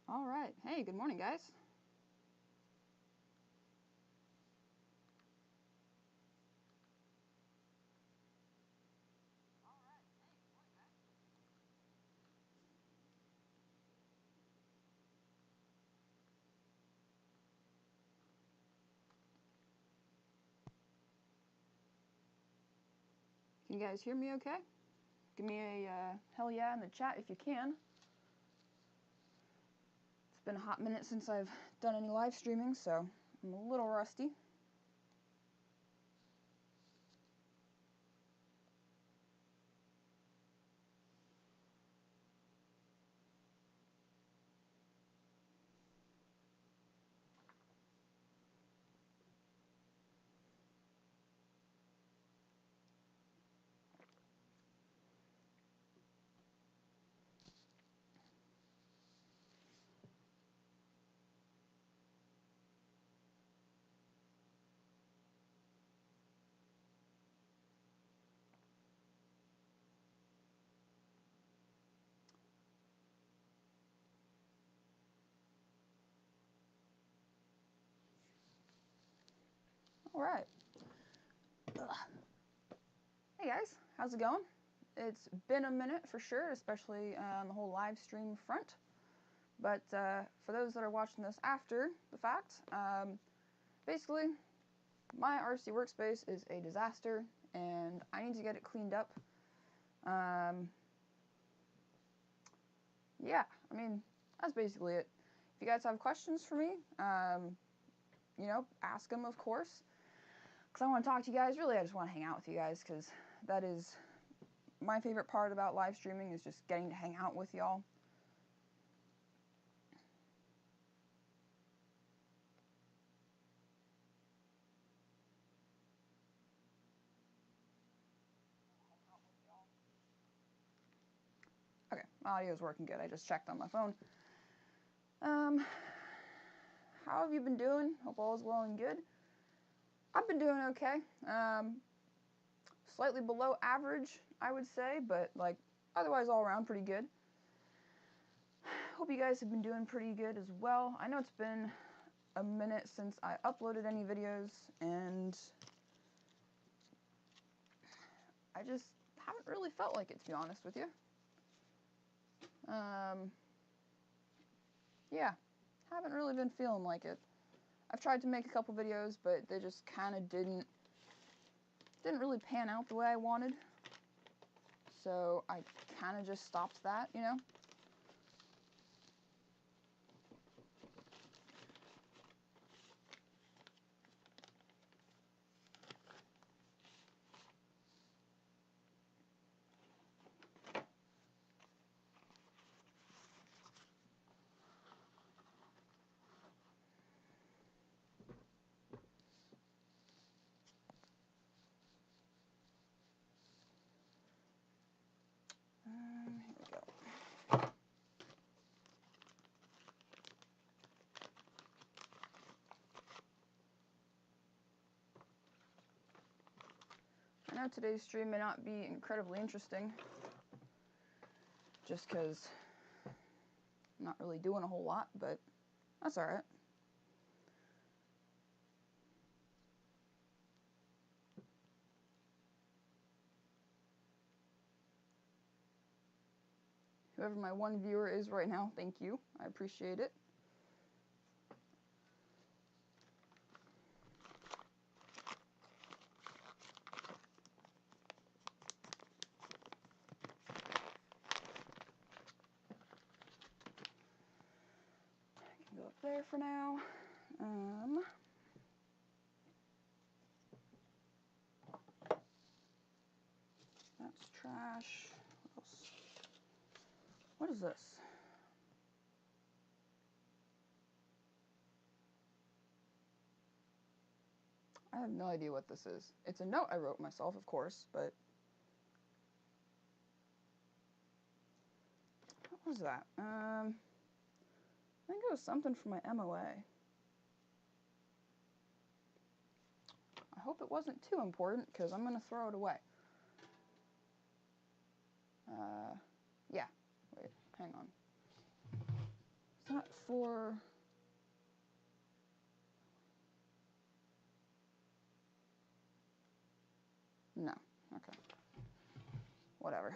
All right. Hey, good morning, guys. Can you guys hear me okay? Give me a hell yeah in the chat if you can. It's been a hot minute since I've done any live streaming, so I'm a little rusty. All right. Hey guys, how's it going? It's been a minute for sure, especially on the whole live stream front. But for those that are watching this after the fact, basically, my RC workspace is a disaster, and I need to get it cleaned up. Yeah, I mean, that's basically it. If you guys have questions for me, you know, ask them, of course. Because I want to talk to you guys. Really, I just want to hang out with you guys, because that is my favorite part about live streaming, is just getting to hang out with y'all. Okay, my audio is working good. I just checked on my phone. How have you been doing? Hope all is well and good. I've been doing okay. Slightly below average, I would say, but like otherwise all around pretty good. Hope you guys have been doing pretty good as well. I know it's been a minute since I uploaded any videos, and I just haven't really felt like it, to be honest with you. Yeah, haven't really been feeling like it. I've tried to make a couple videos, but they just kind of didn't really pan out the way I wanted. So I kind of just stopped that, you know? Here we go. I know today's stream may not be incredibly interesting, just because I'm not really doing a whole lot, but that's alright. Whoever my one viewer is right now, thank you. I appreciate it. I can go up there for now. That's trash. What else? What is this? I have no idea what this is. It's a note I wrote myself, of course, but what was that? I think it was something for my MOA. I hope it wasn't too important, because I'm going to throw it away. Yeah. Wait, hang on. that for... No. Okay. Whatever.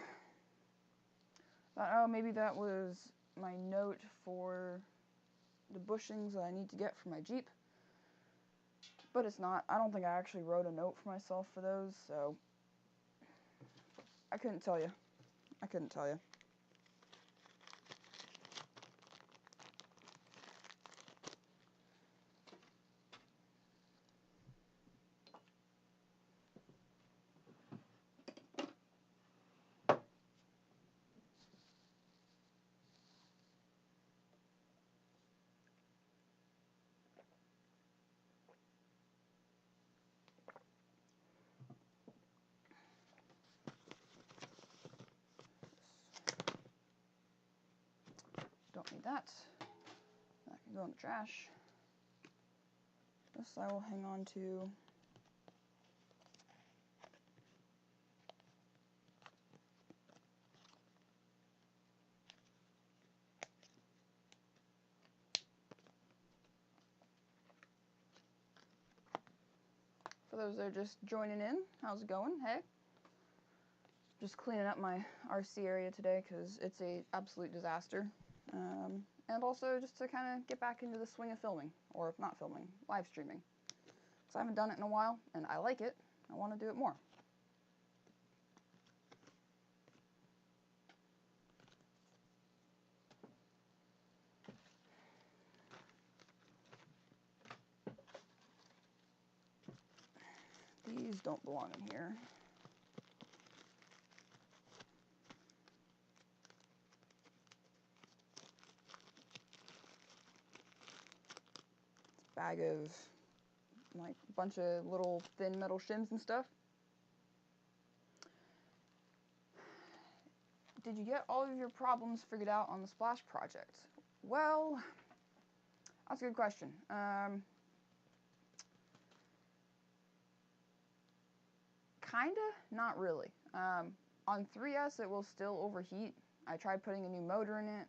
Thought, oh, maybe that was my note for the bushings that I need to get for my Jeep. But it's not. I don't think I actually wrote a note for myself for those, so I couldn't tell you. I couldn't tell you. Don't need that. That can go in the trash. This I will hang on to. For those that are just joining in, how's it going? Hey. Just cleaning up my RC area today because it's a absolute disaster. And also just to kind of get back into the swing of filming, or not filming, live streaming. Because I haven't done it in a while, and I like it. I want to do it more. These don't belong in here. Bag of like a bunch of little thin metal shims and stuff. Did you get all of your problems figured out on the Splash project? Well, that's a good question. Kinda, not really. On 3S it will still overheat. I tried putting a new motor in it,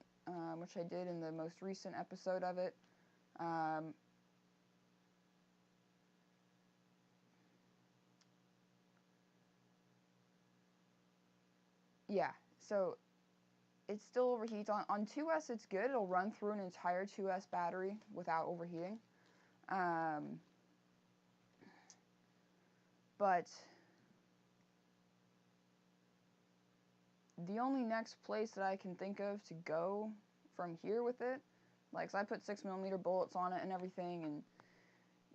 which I did in the most recent episode of it. Yeah, so it still overheats. On 2S it's good. It'll run through an entire 2S battery without overheating. But the only next place that I can think of to go from here with it, like, so I put 6mm bullets on it and everything, and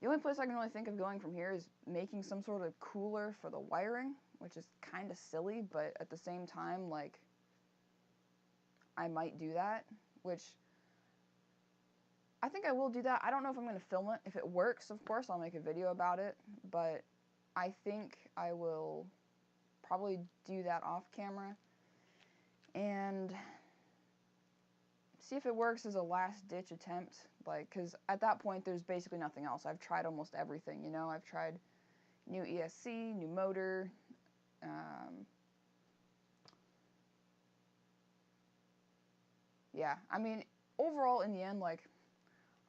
the only place I can really think of going from here is making some sort of cooler for the wiring, which is kind of silly, but at the same time, like, I might do that, which I think I will do that. I don't know if I'm going to film it. If it works, of course, I'll make a video about it, but I think I will probably do that off camera and see if it works as a last-ditch attempt, like, because at that point, there's basically nothing else. I've tried almost everything, you know? I've tried new ESC, new motor, yeah, I mean, overall, in the end, like,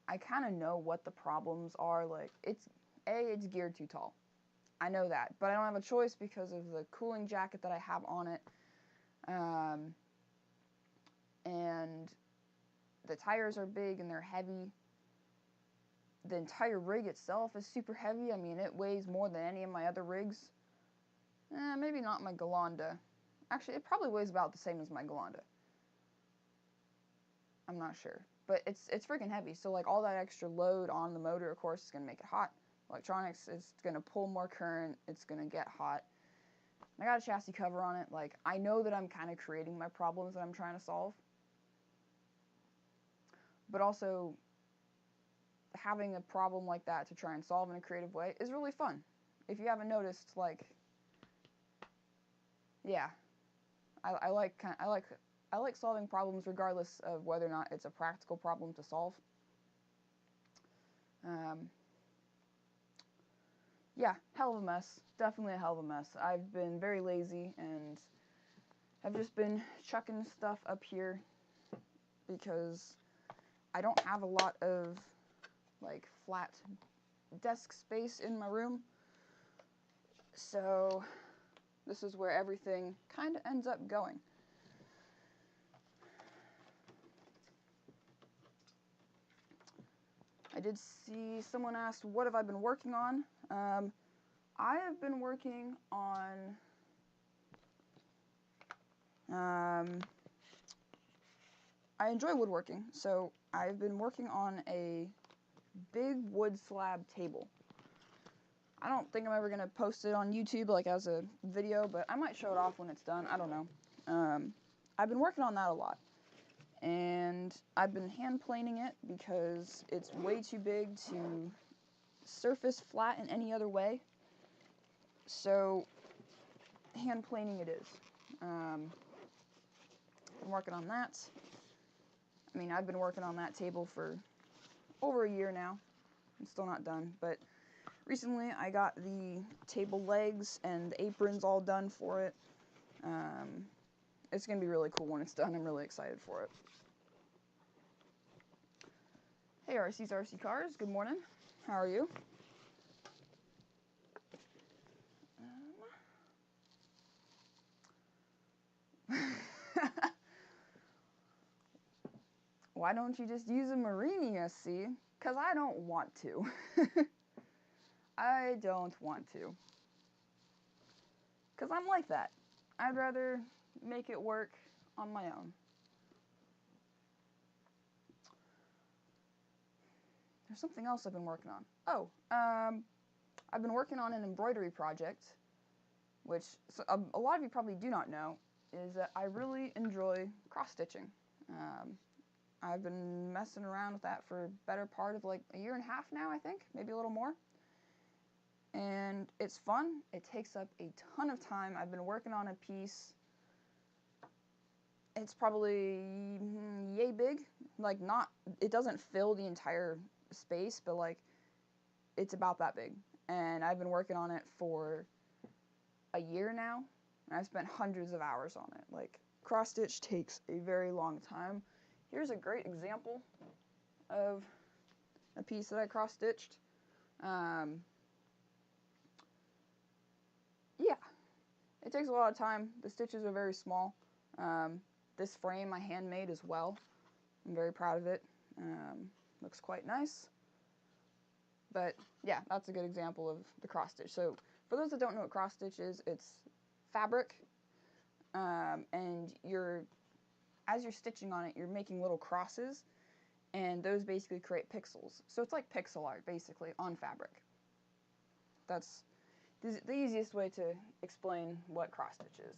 I kind of know what the problems are. Like, it's geared too tall. I know that, but I don't have a choice because of the cooling jacket that I have on it, and the tires are big and they're heavy. The entire rig itself is super heavy. I mean, it weighs more than any of my other rigs. Maybe not my Galanda. Actually, it probably weighs about the same as my Galanda. I'm not sure. But it's freaking heavy. So, like, all that extra load on the motor, of course, is going to make it hot. Electronics is going to pull more current. It's going to get hot. I got a chassis cover on it. Like, I know that I'm kind of creating my problems that I'm trying to solve. But also, having a problem like that to try and solve in a creative way is really fun. If you haven't noticed, like, yeah, I like solving problems regardless of whether or not it's a practical problem to solve. Yeah, hell of a mess. Definitely a hell of a mess. I've been very lazy and have just been chucking stuff up here because I don't have a lot of like flat desk space in my room, so this is where everything kind of ends up going. I did see someone asked, what have I been working on? I have been working on I enjoy woodworking, so I've been working on a big wood slab table. I don't think I'm ever going to post it on YouTube like as a video, but I might show it off when it's done. I don't know. I've been working on that a lot. And I've been hand planing it because it's way too big to surface flat in any other way. So hand planing it is. I'm working on that. I mean, I've been working on that table for over a year now. I'm still not done, but recently I got the table legs and the aprons all done for it. It's going to be really cool when it's done. I'm really excited for it. Hey RC's RC Cars, good morning. How are you? Why don't you just use a Marini SC? Because I don't want to. I don't want to. Because I'm like that. I'd rather make it work on my own. There's something else I've been working on. Oh, I've been working on an embroidery project, which a lot of you probably do not know, is that I really enjoy cross-stitching. I've been messing around with that for a better part of like a year and a half now, I think, maybe a little more. And it's fun. It takes up a ton of time. I've been working on a piece. It's probably yay big. Like it doesn't fill the entire space, but like it's about that big. And I've been working on it for a year now. And I've spent hundreds of hours on it. Like cross stitch takes a very long time. Here's a great example of a piece that I cross stitched. Yeah, it takes a lot of time. The stitches are very small. This frame I handmade as well. I'm very proud of it. Looks quite nice. But yeah, that's a good example of the cross stitch. So for those that don't know what cross stitch is, it's fabric, and as you're stitching on it, you're making little crosses, and those basically create pixels. So it's like pixel art, basically, on fabric. That's the easiest way to explain what cross stitch is.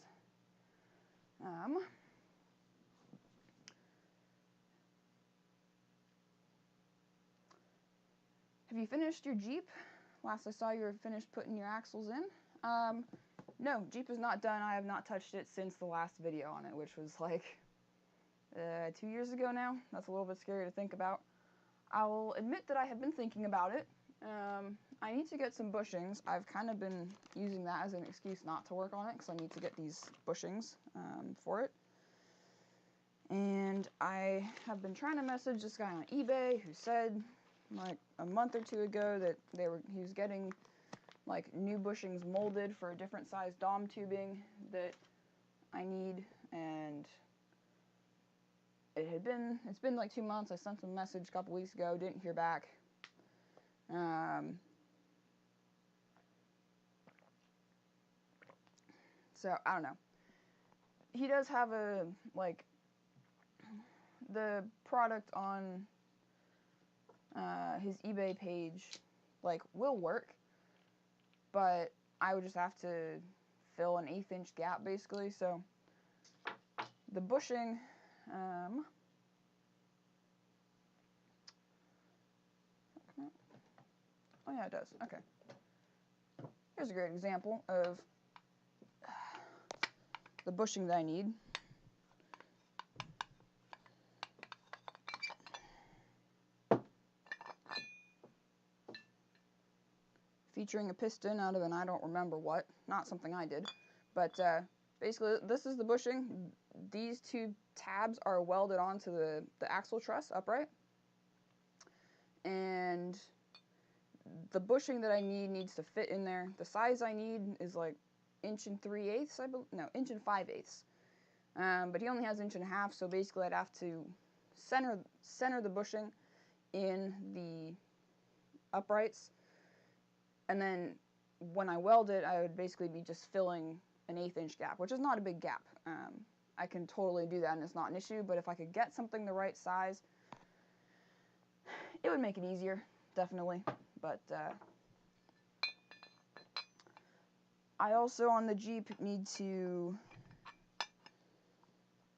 Have you finished your Jeep? Last I saw, you were finished putting your axles in. No, Jeep is not done. I have not touched it since the last video on it, which was like 2 years ago now. That's a little bit scary to think about. I will admit that I have been thinking about it. I need to get some bushings. I've kind of been using that as an excuse not to work on it because I need to get these bushings for it. And I have been trying to message this guy on eBay who said like a month or two ago that he was getting like new bushings molded for a different size DOM tubing that I need, and it's been like 2 months. I sent him a message a couple weeks ago, didn't hear back. So I don't know. He does have the product on his eBay page will work, but I would just have to fill an 1/8 inch gap basically. So the bushing, oh yeah, it does. Okay. Here's a great example of the bushing that I need. Featuring a piston out of an I don't remember what. Not something I did. But basically, this is the bushing. These two tabs are welded onto the axle truss upright. and the bushing that I need needs to fit in there. The size I need is like 1 3/8, I believe. No, 1 5/8. But he only has 1 1/2, so basically I'd have to center the bushing in the uprights, and then when I weld it, I would basically be just filling an 1/8 inch gap, which is not a big gap. I can totally do that and it's not an issue, but if I could get something the right size, it would make it easier, definitely. But I also, on the Jeep, need to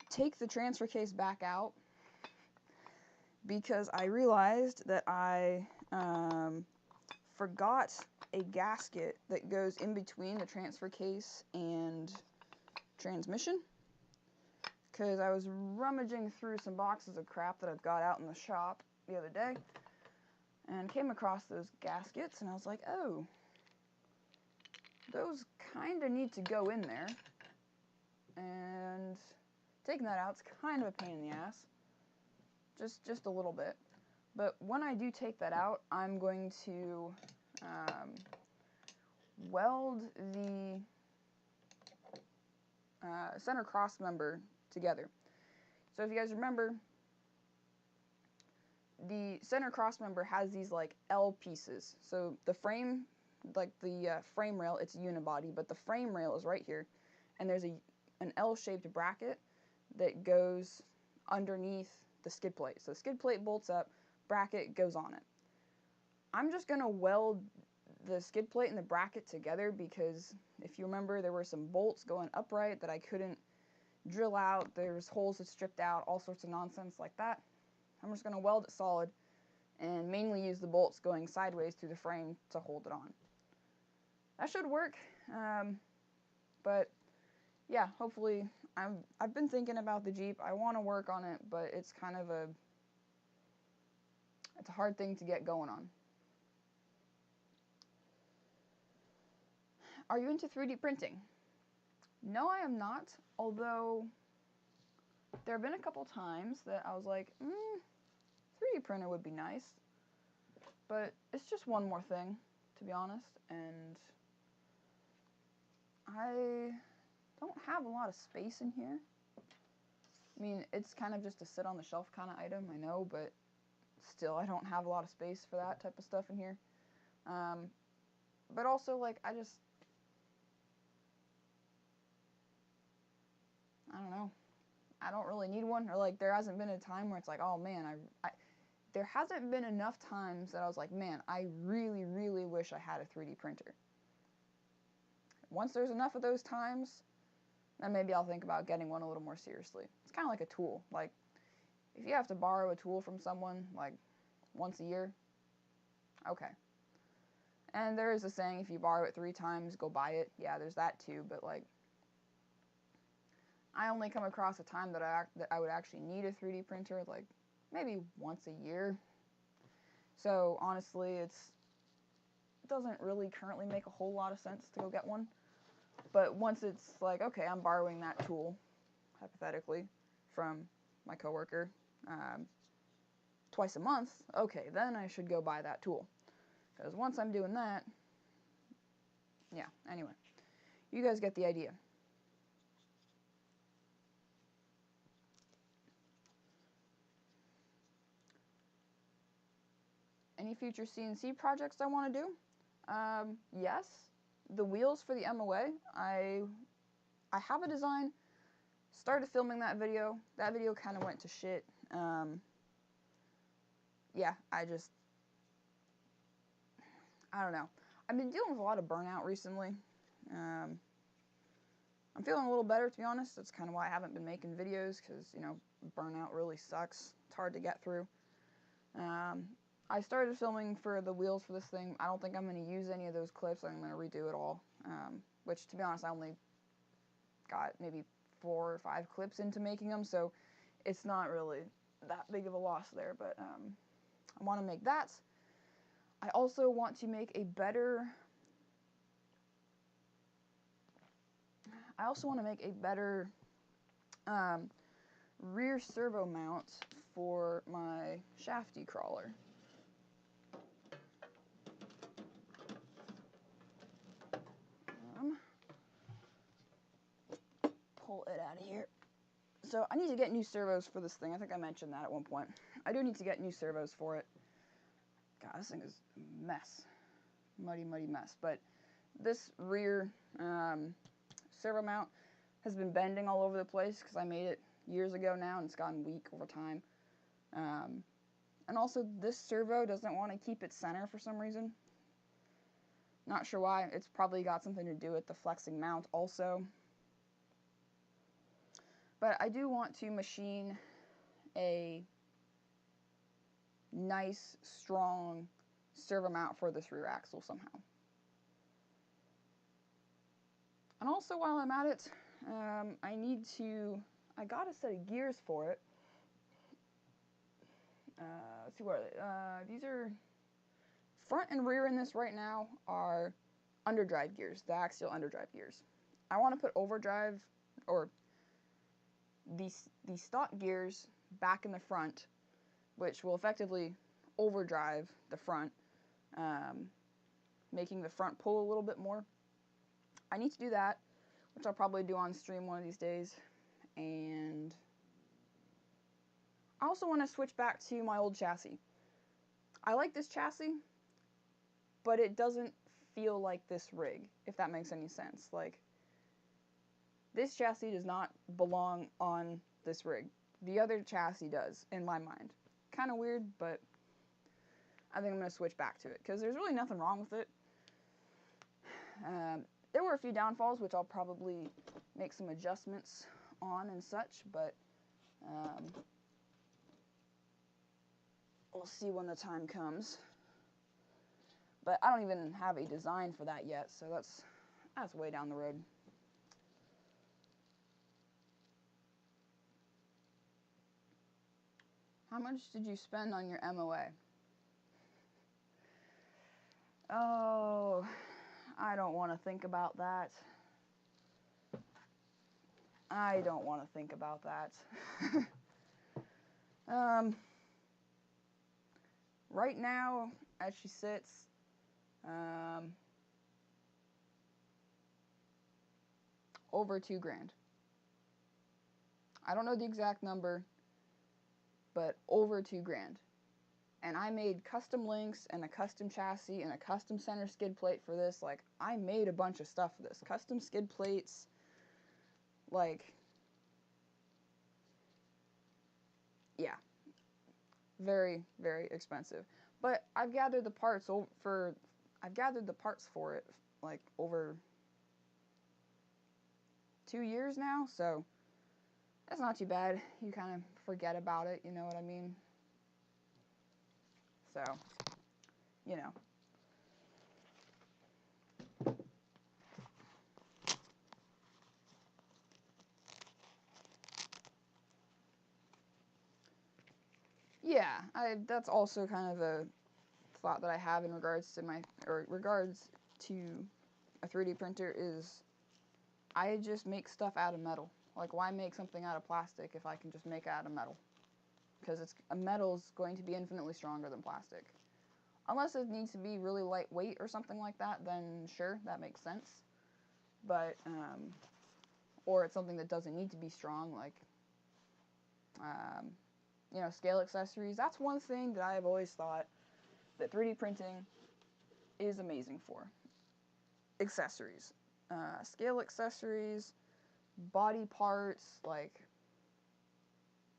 take the transfer case back out because I realized that I forgot a gasket that goes in between the transfer case and transmission, because I was rummaging through some boxes of crap that I've got out in the shop the other day and came across those gaskets, and I was like, oh, those kind of need to go in there, and taking that out's kind of a pain in the ass, just a little bit. But when I do take that out, I'm going to weld the center cross member together. So if you guys remember, the center cross member has these like L pieces. So the frame, like the frame rail, it's unibody, but the frame rail is right here, and there's an L-shaped bracket that goes underneath the skid plate. So the skid plate bolts up, bracket goes on it. I'm just gonna weld the skid plate and the bracket together because if you remember, there were some bolts going upright that I couldn't drill out. There's holes that stripped out, all sorts of nonsense like that. I'm just gonna weld it solid and mainly use the bolts going sideways through the frame to hold it on. That should work, but yeah, hopefully. I've been thinking about the Jeep. I want to work on it, but it's kind of it's a hard thing to get going on. Are you into 3D printing? No, I am not, although there have been a couple times that I was like, 3D printer would be nice, but it's just one more thing, to be honest, and I don't have a lot of space in here. I mean, it's kind of just a sit on the shelf kind of item, I know, but still, I don't have a lot of space for that type of stuff in here. But also, like, I don't know. I don't really need one, or like, there hasn't been a time where it's like, oh man, there hasn't been enough times that I was like, man, I really, really wish I had a 3D printer. Once there's enough of those times, then maybe I'll think about getting one a little more seriously. It's kind of like a tool. Like, if you have to borrow a tool from someone, like, once a year, okay. And there is a saying, if you borrow it 3 times, go buy it. Yeah, there's that too, but, like, I only come across a time that I would actually need a 3D printer, like, maybe once a year. So, honestly, it doesn't really currently make a whole lot of sense to go get one. But once it's like, okay, I'm borrowing that tool, hypothetically, from my coworker twice a month, okay, then I should go buy that tool. Because once I'm doing that, yeah, anyway, you guys get the idea. Any future CNC projects I want to do? Yes. The wheels for the MOA, I have a design, started filming that video kind of went to shit. Yeah, I don't know. I've been dealing with a lot of burnout recently. I'm feeling a little better, to be honest. That's kind of why I haven't been making videos, because, you know, burnout really sucks. It's hard to get through. I started filming for the wheels for this thing. I don't think I'm going to use any of those clips. I'm going to redo it all, which, to be honest, I only got maybe 4 or 5 clips into making them, so it's not really that big of a loss there, but I want to make that. I also want to make a better rear servo mount for my shaft decrawler. pull it out of here. So I need to get new servos for this thing. I think I mentioned that at one point. I do need to get new servos for it. God, this thing is a mess. Muddy, muddy mess. But this rear servo mount has been bending all over the place because I made it years ago now, and it's gotten weak over time. And also, this servo doesn't want to keep its center for some reason. Not sure why. It's probably got something to do with the flexing mount also. But I do want to machine a nice, strong servo mount for this rear axle somehow. And also, while I'm at it, I got a set of gears for it. Let's see, what are they? These are front and rear in this right now are underdrive gears, the axial underdrive gears. I want to put overdrive, or the stock gears back in the front, which will effectively overdrive the front, making the front pull a little bit more. I need to do that, which I'll probably do on stream one of these days. And I also want to switch back to my old chassis. I like this chassis, but it doesn't feel like this rig, if that makes any sense. Like, this chassis does not belong on this rig. The other chassis does, in my mind. Kind of weird, but I think I'm going to switch back to it, because there's really nothing wrong with it. There were a few downfalls, which I'll probably make some adjustments on and such, but we'll see when the time comes. But I don't even have a design for that yet, so that's way down the road. How much did you spend on your MOA? Oh, I don't want to think about that. I don't want to think about that. Right now, as she sits, over $2,000. I don't know the exact number, but over $2,000. And I made custom links and a custom chassis and a custom center skid plate for this. Like, I made a bunch of stuff for this. Custom skid plates, like, yeah, very, very expensive. But I've gathered the parts for it, like, over 2 years now, so that's not too bad. You kind of forget about it, you know what I mean? So, you know. Yeah, that's also kind of a thought that I have in regards to a 3D printer is I just make stuff out of metal. Like, why make something out of plastic if I can just make it out of metal? Because metal's going to be infinitely stronger than plastic. Unless it needs to be really lightweight or something like that, then sure, that makes sense. But, or it's something that doesn't need to be strong, like, you know, scale accessories. That's one thing that I have always thought that 3D printing is amazing for. Accessories. Scale accessories, body parts, like,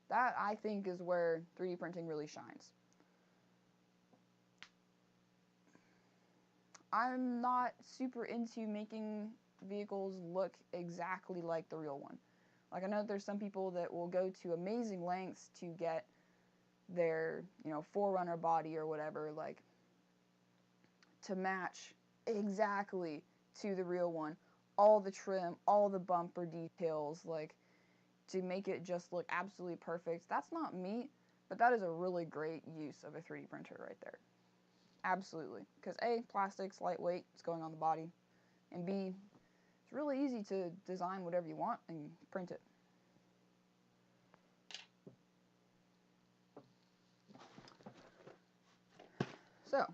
that I think is where 3D printing really shines. I'm not super into making vehicles look exactly like the real one. Like, I know there's some people that will go to amazing lengths to get their, you know, 4Runner body or whatever, like, to match exactly to the real one. All the trim, all the bumper details, like, to make it just look absolutely perfect. That's not me, but that is a really great use of a 3D printer right there. Absolutely. Because A, plastic's lightweight, it's going on the body, and B, it's really easy to design whatever you want and print it. So, you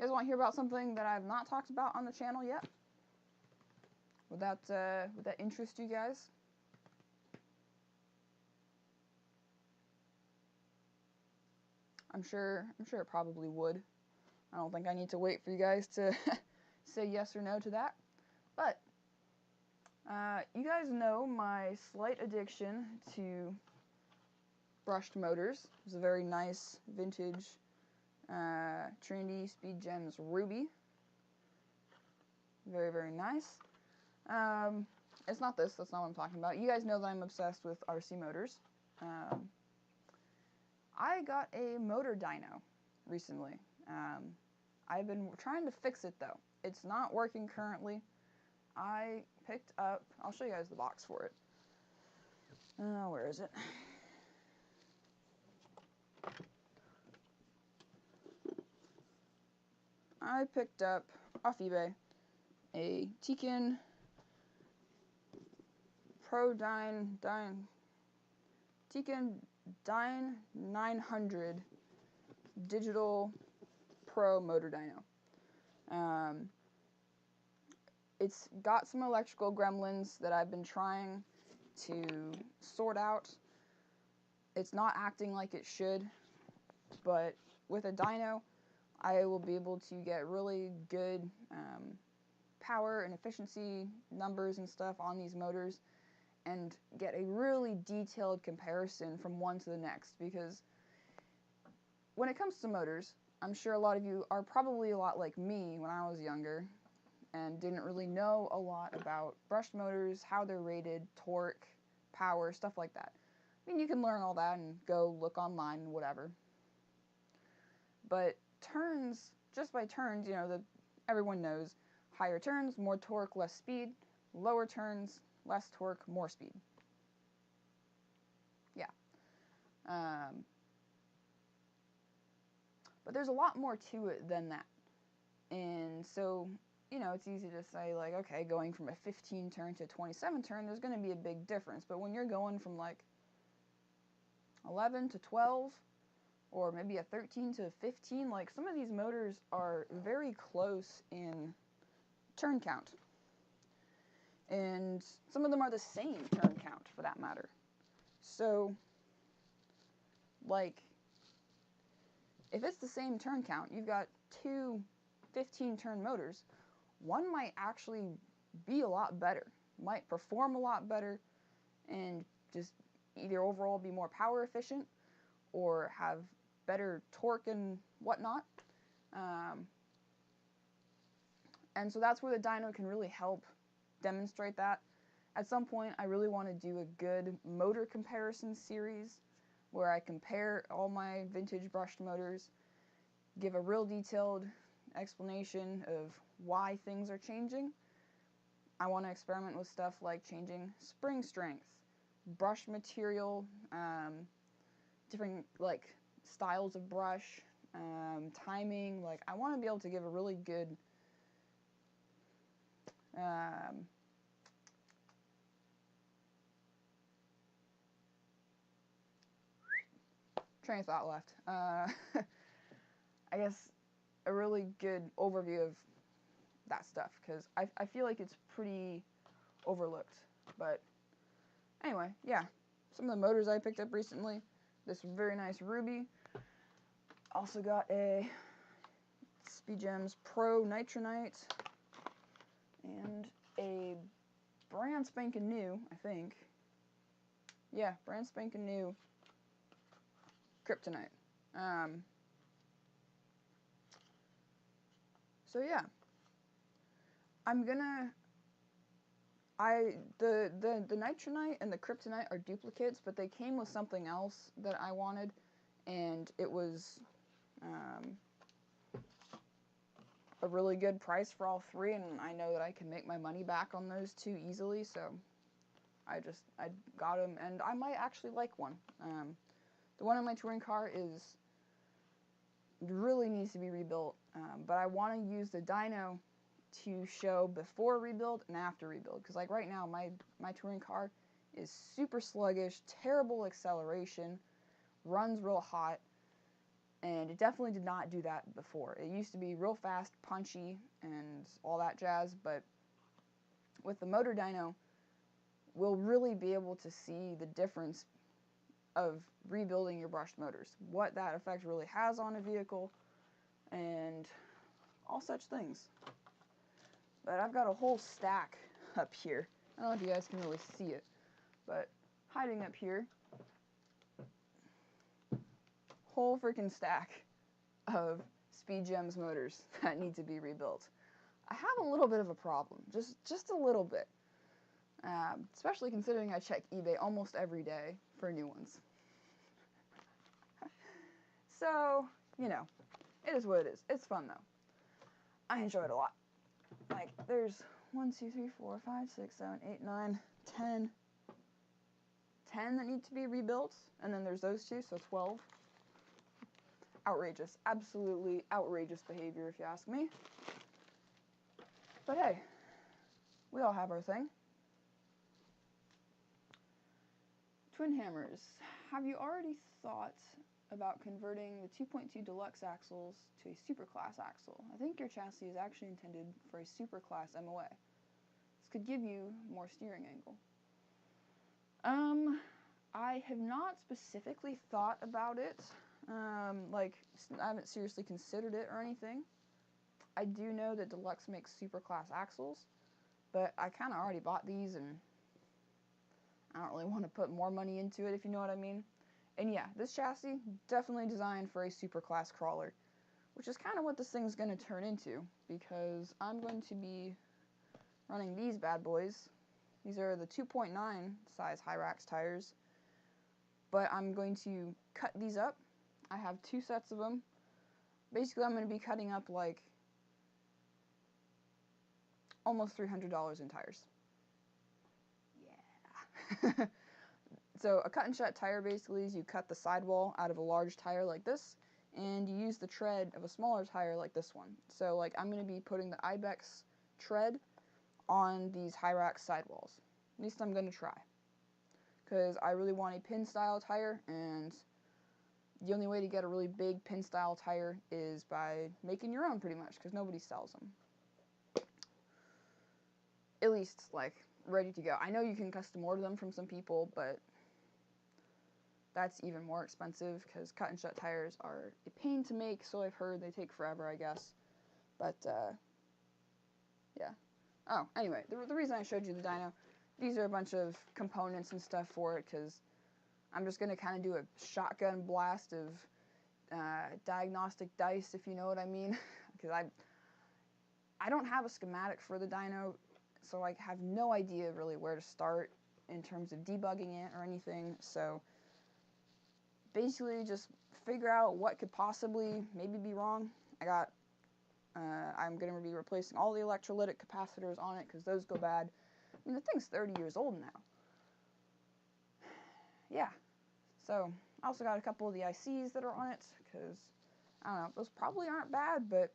guys want to hear about something that I've not talked about on the channel yet? Would that interest you guys? I'm sure it probably would. I don't think I need to wait for you guys to say yes or no to that. But you guys know my slight addiction to brushed motors. It's a very nice vintage Trinity Speed Gems Ruby. Very, very nice. It's not this, that's not what I'm talking about. You guys know that I'm obsessed with RC motors. I got a Motor Dyno recently. I've been trying to fix it though. It's not working currently. I picked up, I'll show you guys the box for it. Where is it? I picked up off eBay a Tekin Tekin Dyne 900 digital Pro Motor Dyno. It's got some electrical gremlins that I've been trying to sort out. It's not acting like it should, but with a dyno, I will be able to get really good power and efficiency numbers and stuff on these motors and get a really detailed comparison from one to the next, because when it comes to motors, I'm sure a lot of you are probably a lot like me when I was younger and didn't really know a lot about brushed motors, how they're rated, torque, power, stuff like that. I mean, you can learn all that and go look online and whatever. But turns, just by turns, you know, everyone knows higher turns, more torque, less speed. Lower turns, less torque, more speed. Yeah. But there's a lot more to it than that. And so, you know, it's easy to say, like, okay, going from a 15 turn to a 27 turn, there's going to be a big difference. But when you're going from, like, 11 to 12, or maybe a 13 to 15, like, some of these motors are very close in turn count. And some of them are the same turn count, for that matter. So, like, if it's the same turn count, you've got two 15-turn motors, one might actually be a lot better, might perform a lot better, and just either overall be more power efficient or have better torque and whatnot. And so that's where the dyno can really help demonstrate that. At some point, I really want to do a good motor comparison series where I compare all my vintage brushed motors, give a real detailed explanation of why things are changing. I want to experiment with stuff like changing spring strength, brush material, different like styles of brush, timing. Like, I want to be able to give a really good train of thought left. I guess a really good overview of that stuff, because I feel like it's pretty overlooked. But anyway, yeah, some of the motors I picked up recently. This very nice Ruby. Also got a Speed Gems Pro Nitronite and a brand spanking new, I think. Yeah, brand spanking new Kryptonite. So yeah, I'm gonna. The Nitronite and the Kryptonite are duplicates, but they came with something else that I wanted, and it was a really good price for all three, and I know that I can make my money back on those two easily, so I got them, and I might actually like one. The one on my touring car really needs to be rebuilt, but I want to use the dyno to show before rebuild and after rebuild, because like right now my touring car is super sluggish, terrible acceleration, runs real hot, and it definitely did not do that before. It used to be real fast, punchy, and all that jazz, but with the Motor Dyno, we'll really be able to see the difference of rebuilding your brushed motors, what that effect really has on a vehicle, and all such things. But I've got a whole stack up here. I don't know if you guys can really see it, but hiding up here, whole freaking stack of Speed Gems motors that need to be rebuilt. I have a little bit of a problem, just a little bit, especially considering I check eBay almost every day for new ones. So, you know, it is what it is. It's fun though. I enjoy it a lot. Like, there's 1, 2, 3, 4, 5, 6, 7, 8, 9, 10 that need to be rebuilt, and then there's those two, so 12. Outrageous. Absolutely outrageous behavior, if you ask me. But hey, we all have our thing. Twin hammers. Have you already thought about converting the 2.2 deluxe axles to a superclass axle? I think your chassis is actually intended for a superclass MOA. This could give you more steering angle. I have not specifically thought about it. Like, I haven't seriously considered it or anything. I do know that Deluxe makes superclass axles, but I kind of already bought these, and I don't really want to put more money into it, if you know what I mean. And yeah, this chassis, definitely designed for a superclass crawler, which is kind of what this thing's going to turn into, because I'm going to be running these bad boys. These are the 2.9 size Hyrax tires, but I'm going to cut these up. I have 2 sets of them. Basically, I'm going to be cutting up like almost $300 in tires. Yeah. So a cut and shut tire basically is you cut the sidewall out of a large tire like this, and you use the tread of a smaller tire like this one. So like, I'm going to be putting the Ibex tread on these Hyrax sidewalls. At least I'm going to try, because I really want a pin style tire, and the only way to get a really big pin style tire is by making your own, pretty much, because nobody sells them. At least, like, ready to go. I know you can custom order them from some people, but that's even more expensive, because cut and shut tires are a pain to make, so I've heard. They take forever, I guess. But, yeah. Oh, anyway, the reason I showed you the dyno, these are a bunch of components and stuff for it, because I'm just going to kind of do a shotgun blast of diagnostic dice, if you know what I mean. Because I don't have a schematic for the dyno, so I have no idea really where to start in terms of debugging it or anything. So basically just figure out what could possibly maybe be wrong. I'm going to be replacing all the electrolytic capacitors on it, because those go bad. I mean, the thing's 30 years old now. Yeah. So I also got a couple of the ICs that are on it, because, I don't know, those probably aren't bad, but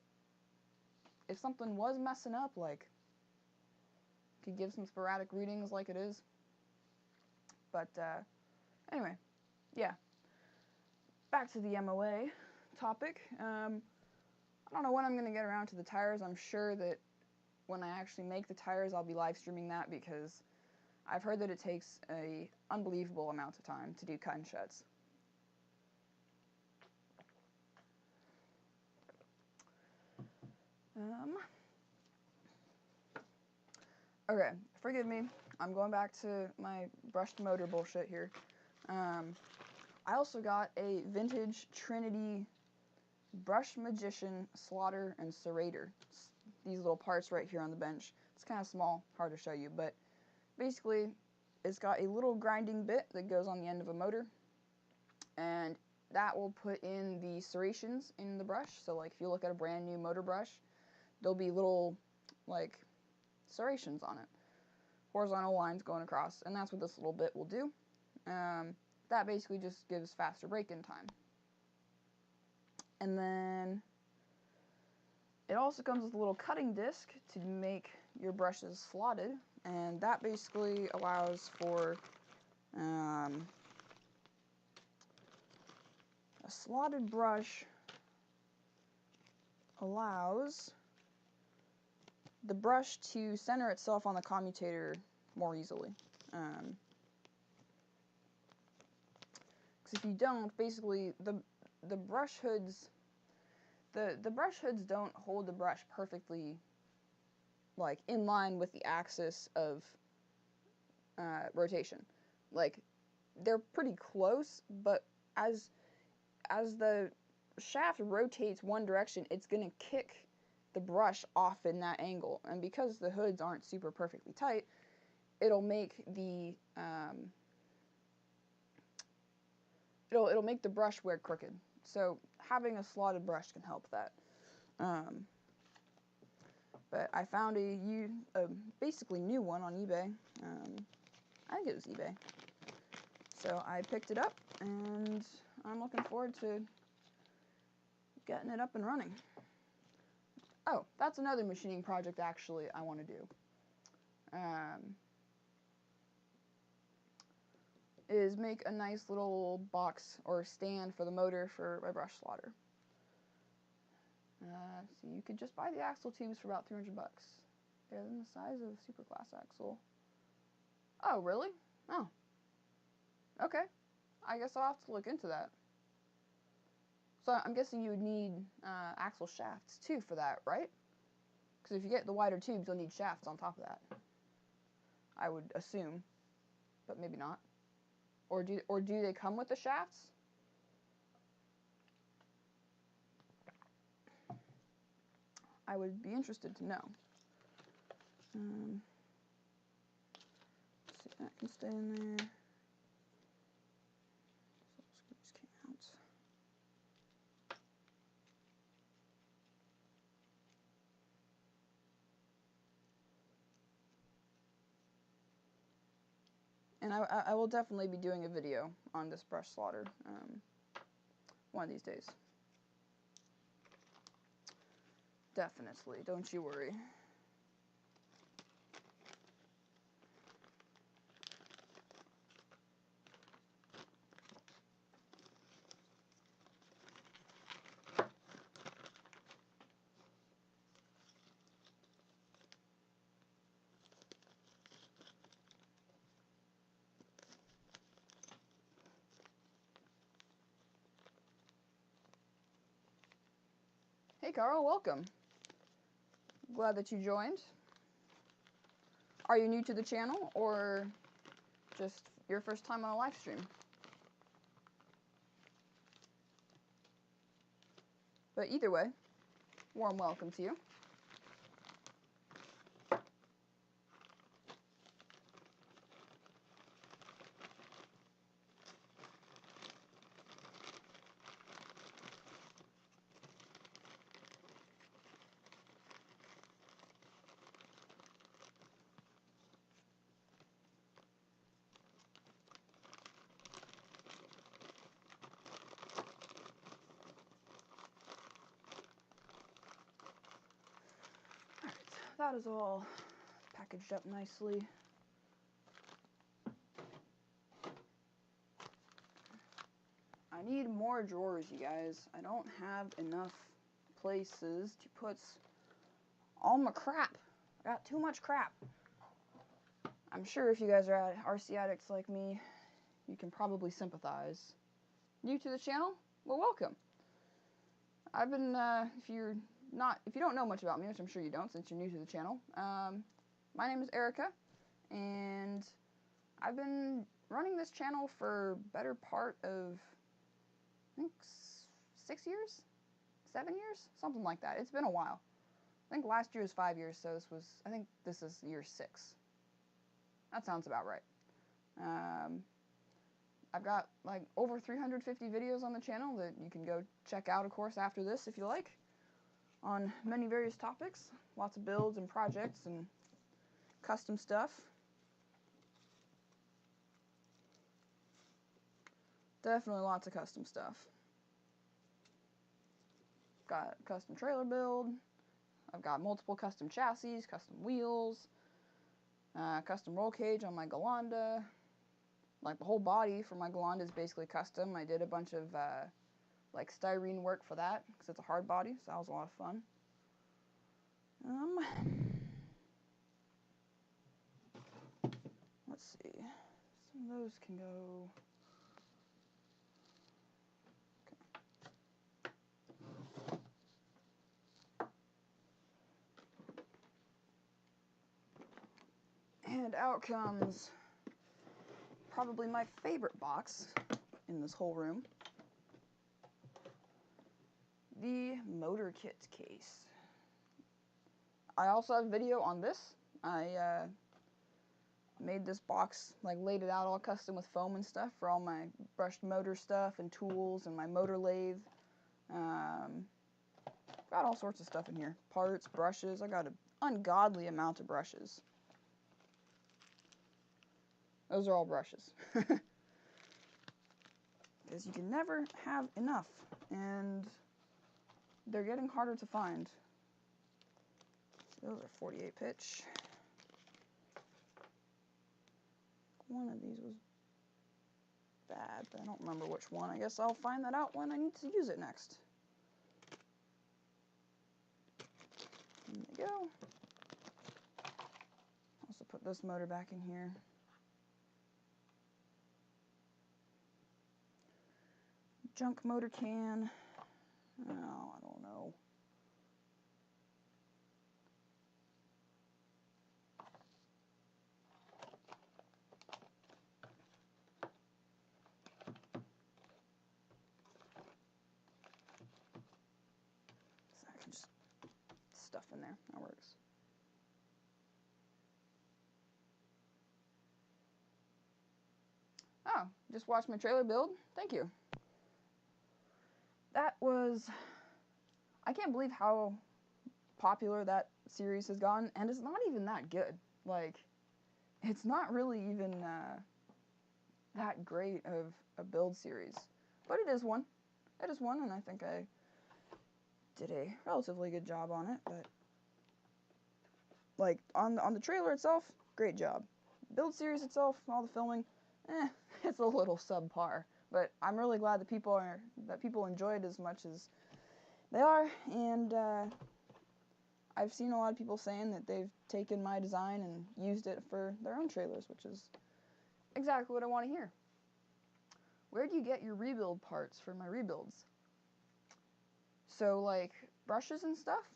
if something was messing up, like, could give some sporadic readings like it is. But, anyway, yeah. Back to the MOA topic. I don't know when I'm going to get around to the tires. I'm sure that when I actually make the tires, I'll be live streaming that, because I've heard that it takes an unbelievable amount of time to do cut and shuts. Okay, forgive me. I'm going back to my brushed motor bullshit here. I also got a vintage Trinity Brush Magician Slaughter and Serrator. These little parts right here on the bench. It's kind of small, hard to show you, but basically it's got a little grinding bit that goes on the end of a motor, and that will put in the serrations in the brush. So like, if you look at a brand new motor brush, there'll be little like serrations on it, horizontal lines going across, and that's what this little bit will do. That basically just gives faster break-in time. And then it also comes with a little cutting disc to make your brushes slotted, and that basically allows for a slotted brush allows the brush to center itself on the commutator more easily. Because if you don't, basically the brush hoods, the brush hoods don't hold the brush perfectly, like in line with the axis of rotation. Like they're pretty close, but as the shaft rotates one direction, it's gonna kick the brush off in that angle, and because the hoods aren't super perfectly tight, it'll make the it'll make the brush wear crooked. So having a slotted brush can help that. But I found a basically new one on eBay. I think it was eBay. So I picked it up, and I'm looking forward to getting it up and running. Oh, that's another machining project actually I want to do. Is make a nice little box or stand for the motor for my brush slotter. So you could just buy the axle tubes for about $300. They're the size of a superclass axle. Oh, really? Oh. Okay. I guess I'll have to look into that. So I'm guessing you would need axle shafts too for that, right? Because if you get the wider tubes, you'll need shafts on top of that. I would assume, but maybe not. Or do they come with the shafts? I would be interested to know. See if that can stay in there. So screws came out. And I will definitely be doing a video on this brush slotter one of these days. Definitely, don't you worry. Hey Carl, welcome. Glad that you joined. Are you new to the channel or just your first time on a live stream? But either way, warm welcome to you. That is all packaged up nicely. I need more drawers, you guys. I don't have enough places to put all my crap. I got too much crap. I'm sure if you guys are RC addicts like me, you can probably sympathize. New to the channel? Well, welcome. I've been, if you don't know much about me, which I'm sure you don't since you're new to the channel, my name is Erica, and I've been running this channel for better part of, I think, 6 years? 7 years? Something like that. It's been a while. I think last year was 5 years, so I think this is year 6. That sounds about right. I've got like over 350 videos on the channel that you can go check out, of course, after this if you like, on many various topics. Lots of builds and projects and custom stuff. Definitely lots of custom stuff. Got a custom trailer build. I've got multiple custom chassis, custom wheels, custom roll cage on my Galanda. Like the whole body for my Galanda is basically custom. I did a bunch of like styrene work for that because it's a hard body, so that was a lot of fun. Let's see. Some of those can go. out comes probably my favorite box in this whole room. The motor kit case. I also have a video on this. I made this box, like laid it out all custom with foam and stuff for all my brushed motor stuff and tools and my motor lathe. Got all sorts of stuff in here. Parts, brushes. I got an ungodly amount of brushes. Those are all brushes. Because you can never have enough. And they're getting harder to find. Those are 48 pitch. One of these was bad, but I don't remember which one. I guess I'll find that out when I need to use it next. There we go. Also put this motor back in here. Junk motor can. Oh, I don't know. So I can just stuff in there. That works. Oh, just watched my trailer build. Thank you. That was... I can't believe how popular that series has gotten, and it's not even that good. Like, it's not really even that great of a build series. But it is one. It is one, and I think I did a relatively good job on it. But, like, on the trailer itself, great job. Build series itself, all the filming, it's a little subpar. But I'm really glad that people enjoy it as much as they are, and I've seen a lot of people saying that they've taken my design and used it for their own trailers, which is exactly what I want to hear. Where do you get your rebuild parts for my rebuilds? So, like, brushes and stuff.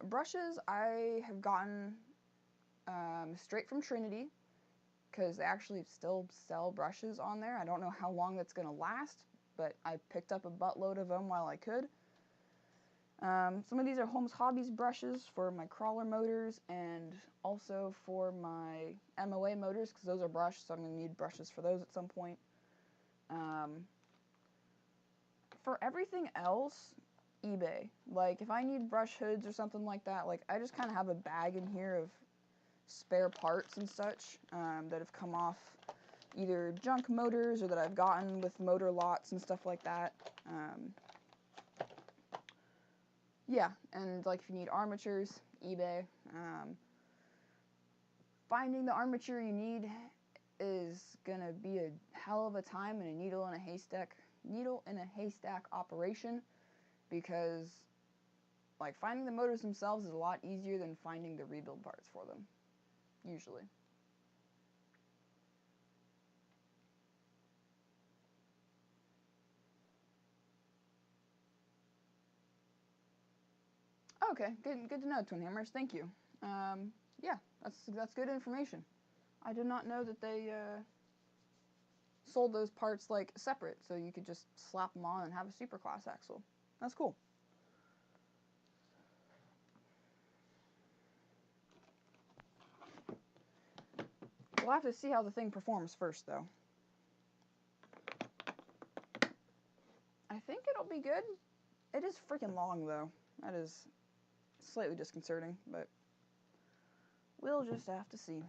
Brushes I have gotten straight from Trinity, because they actually still sell brushes on there. I don't know how long that's going to last, but I picked up a buttload of them while I could. Some of these are Holmes Hobbies brushes for my crawler motors and also for my MOA motors, because those are brushed, so I'm going to need brushes for those at some point. For everything else, eBay. Like, if I need brush hoods or something like that, like, I just kind of have a bag in here of spare parts and such that have come off either junk motors or that I've gotten with motor lots and stuff like that. Yeah, and like if you need armatures, eBay. Finding the armature you need is gonna be a hell of a time and a needle in a haystack operation, because like finding the motors themselves is a lot easier than finding the rebuild parts for them, usually. Okay, good to know, Twin Hammers. Thank you. Yeah, that's good information. I did not know that they sold those parts like separate, so you could just slap them on and have a superclass axle. That's cool. We'll have to see how the thing performs first, though. I think it'll be good. It is freaking long, though. That is slightly disconcerting, but we'll just have to see.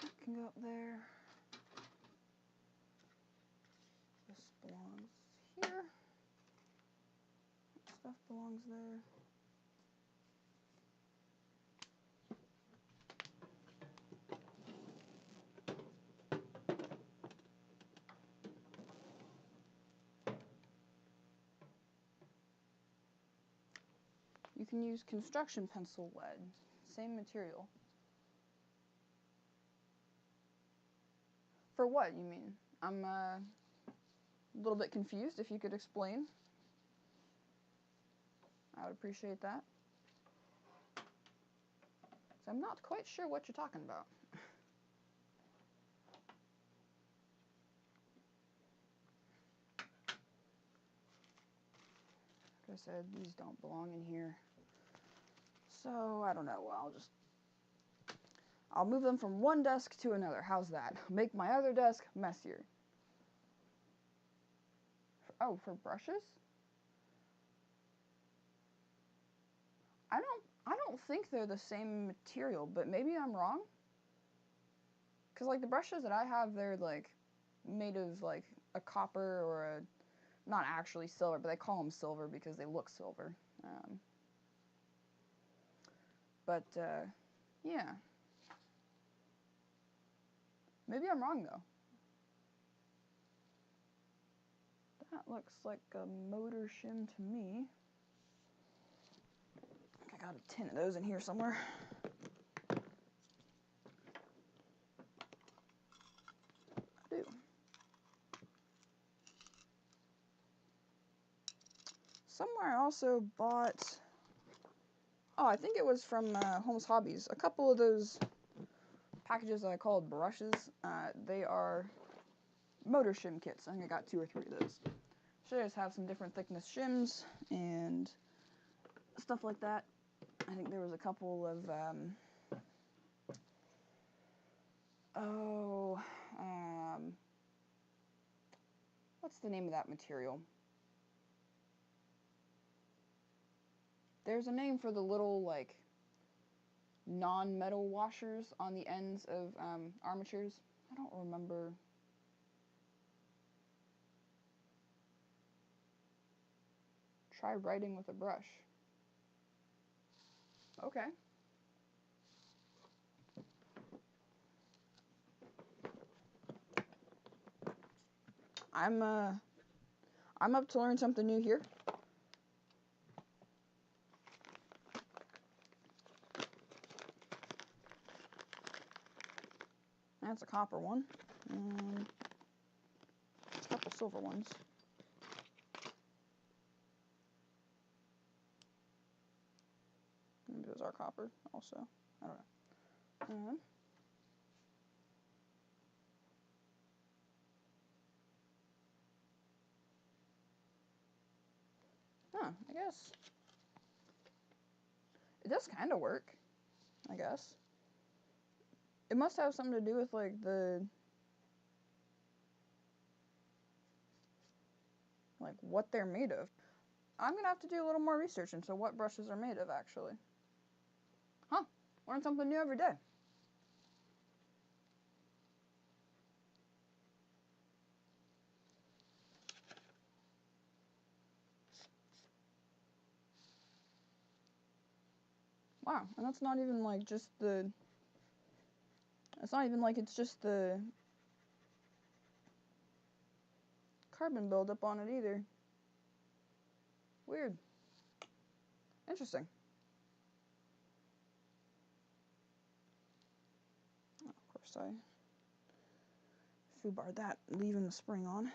That can go up there. This belongs here. Stuff belongs there. You can use construction pencil lead, same material. For what, you mean? I'm a little bit confused. If you could explain, I would appreciate that. So I'm not quite sure what you're talking about. Like I said, these don't belong in here. So, I don't know. Well, I'll move them from one desk to another. How's that? Make my other desk messier. Oh, for brushes? I don't think they're the same material, but maybe I'm wrong. Cause like the brushes that I have, they're like made of like a copper or a, not actually silver, but they call them silver because they look silver. Yeah. Maybe I'm wrong though. That looks like a motor shim to me. I got a tin of those in here somewhere. I do. Somewhere I also bought, oh, I think it was from Holmes Hobbies. A couple of those packages that I called brushes, they are motor shim kits. I think I got 2 or 3 of those. So I just have some different thickness shims and stuff like that. I think there was a couple of, what's the name of that material? There's a name for the little, like, non-metal washers on the ends of armatures. I don't remember. Try writing with a brush. Okay. I'm up to learn something new here. That's a copper one. And a couple silver ones. Maybe those are copper also. I don't know. Huh, I guess. It does kind of work, I guess. It must have something to do with, like, what they're made of. I'm going to have to do a little more research into what brushes are made of, actually. Huh, learn something new every day. Wow, and that's not even, like, just the... It's not even like it's just the carbon buildup on it either. Weird. Interesting. Of course, I foobarred that, leaving the spring on.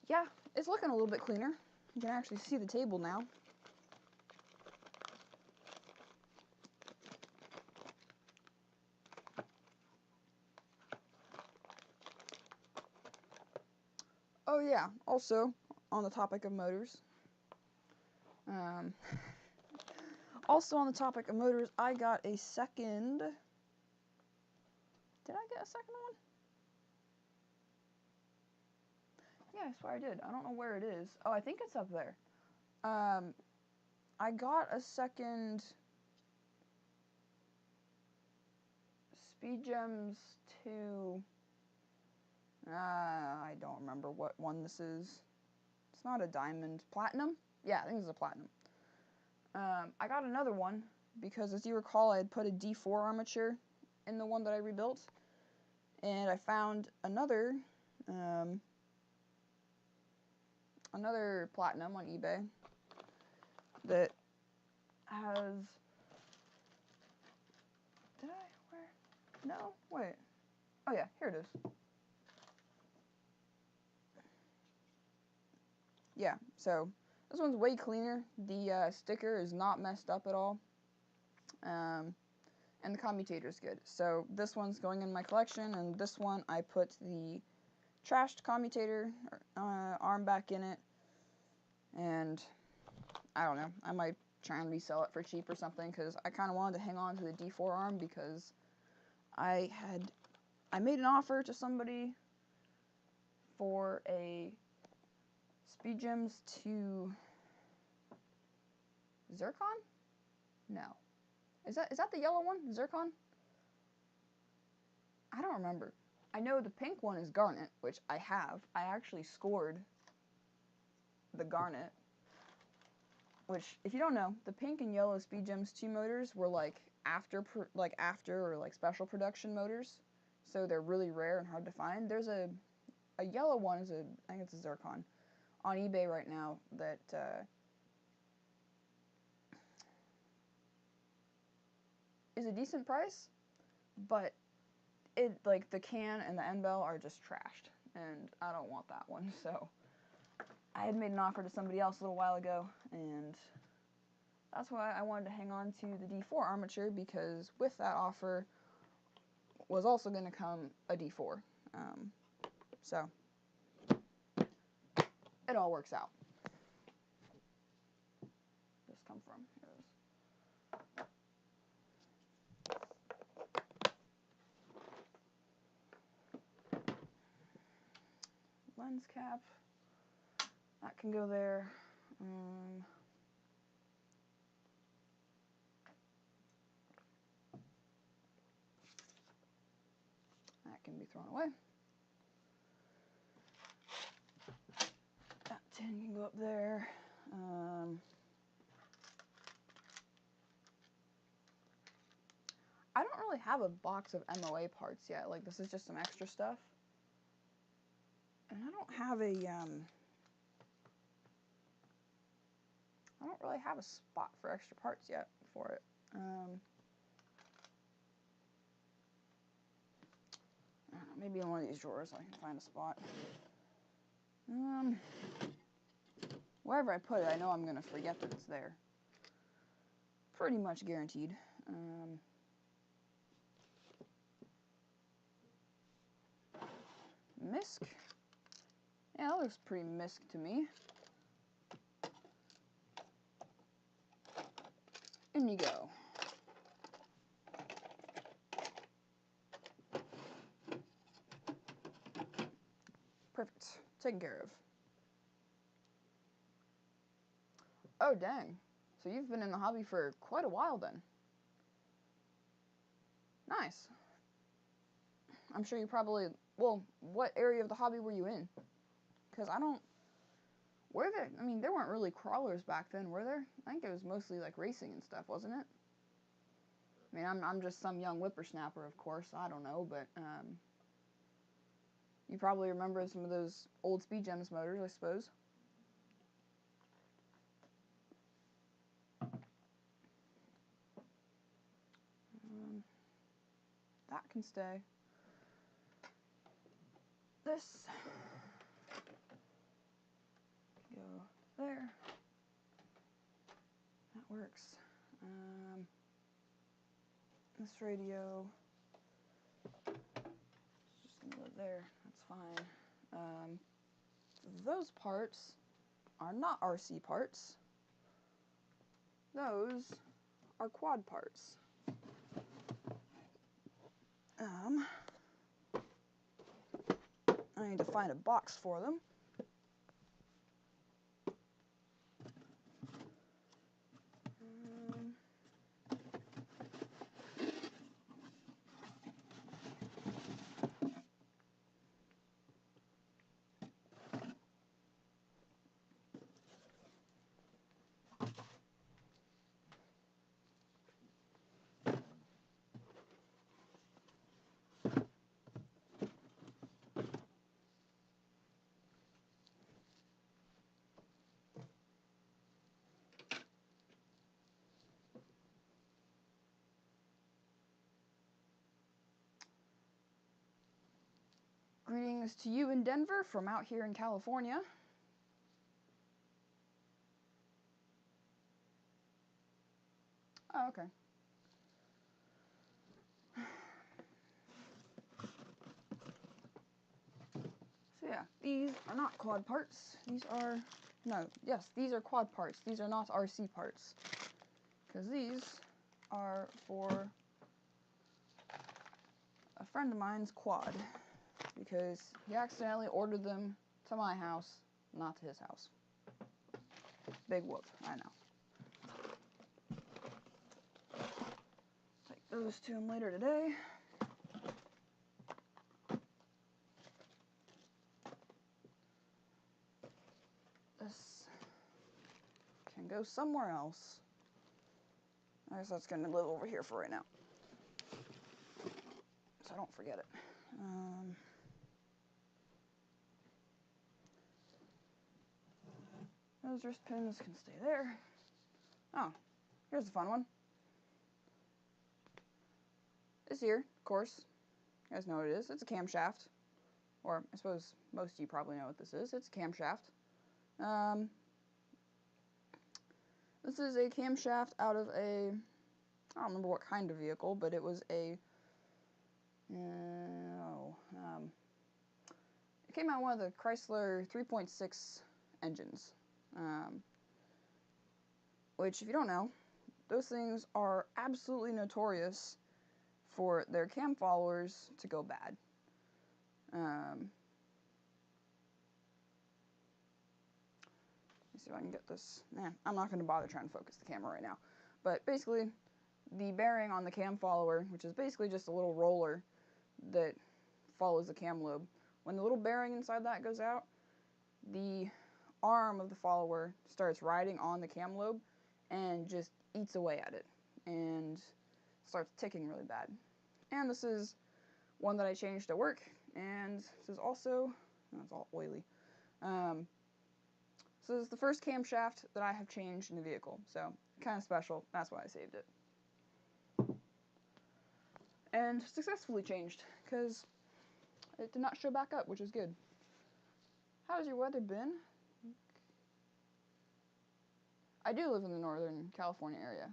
Yeah, it's looking a little bit cleaner. You can actually see the table now. Oh yeah, also, on the topic of motors. Also on the topic of motors, I got a second... Did I get a second one? Yeah, I swear I did. I don't know where it is. Oh, I think it's up there. I got a second Speed Gems 2. I don't remember what one this is. It's not a diamond, platinum? Yeah, I think it's a platinum. I got another one because, as you recall, I had put a D4 armature in the one that I rebuilt, and I found another platinum on eBay that has, no, wait, oh yeah, here it is. Yeah, so this one's way cleaner. The sticker is not messed up at all, and the commutator is good. So this one's going in my collection, and this one I put the trashed commutator arm back in it, and I don't know, I might try and resell it for cheap or something, because I kind of wanted to hang on to the D4 arm, because I made an offer to somebody for a Speed Gems to Zircon? No. Is that the yellow one? Zircon? I don't remember. I know the pink one is Garnet, which I have. I actually scored the Garnet, which, if you don't know, the pink and yellow Speed Gems 2 motors were like after or like special production motors, so they're really rare and hard to find. There's a yellow one, I think it's a Zircon, on eBay right now that is a decent price, but it, like, the can and the end bell are just trashed, and I don't want that one. So I had made an offer to somebody else a little while ago, and that's why I wanted to hang on to the D4 armature, because with that offer was also going to come a D4. So it all works out. This come from? Here it is. Lens cap. That can go there. That can be thrown away. That tin can go up there. I don't really have a box of MOA parts yet. Like, this is just some extra stuff. And I don't really have a spot for extra parts yet for it. I don't know, maybe in one of these drawers I can find a spot. Wherever I put it, I know I'm going to forget that it's there. Pretty much guaranteed. Misc. Yeah, that looks pretty misc to me. Indigo. Perfect. Taken care of. Oh, dang. So you've been in the hobby for quite a while then. Nice. I'm sure you probably... Well, what area of the hobby were you in? Because I don't... Were there... I mean, there weren't really crawlers back then, were there? I think it was mostly, like, racing and stuff, wasn't it? I mean, I'm just some young whippersnapper, of course. I don't know, but, you probably remember some of those old Speed Gems motors, I suppose. That can stay. This can go there. That works. This radio just gonna go there. That's fine. Those parts are not RC parts. Those are quad parts. I need to find a box for them. Greetings to you in Denver from out here in California. Oh, okay. So yeah, these are not quad parts. These are, no, yes, these are quad parts. These are not RC parts. Because these are for a friend of mine's quad. Because he accidentally ordered them to my house, not to his house. Big whoop, I know. Take those to him later today. This can go somewhere else. I guess that's going to live over here for right now, so I don't forget it. Those wrist pins can stay there. Oh, here's a fun one. This here, of course, you guys know what it is. It's a camshaft, or I suppose most of you probably know what this is. It's a camshaft. This is a camshaft out of a, I don't remember what kind of vehicle, but it was a, it came out of one of the Chrysler 3.6 engines, which, if you don't know, those things are absolutely notorious for their cam followers to go bad. Let me see if I can get this. Nah, I'm not going to bother trying to focus the camera right now. But basically, the bearing on the cam follower, which is basically just a little roller that follows the cam lobe, when the little bearing inside that goes out, the arm of the follower starts riding on the cam lobe and just eats away at it and starts ticking really bad. And this is one that I changed at work, and this is also, oh, it's all oily. So this is the first camshaft that I have changed in the vehicle, so kind of special. That's why I saved it. And successfully changed, because it did not show back up, which is good. How's your weather been? I do live in the Northern California area.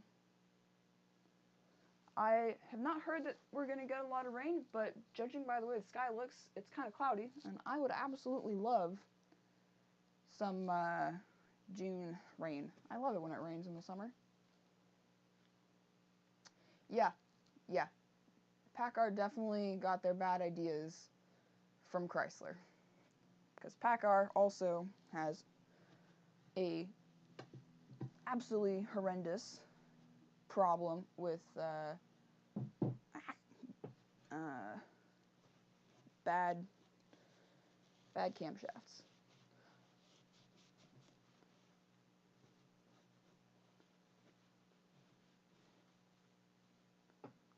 I have not heard that we're going to get a lot of rain, but judging by the way the sky looks, it's kind of cloudy, and I would absolutely love some June rain. I love it when it rains in the summer. Yeah. Packard definitely got their bad ideas from Chrysler. Because Packard also has a absolutely horrendous problem with bad camshafts.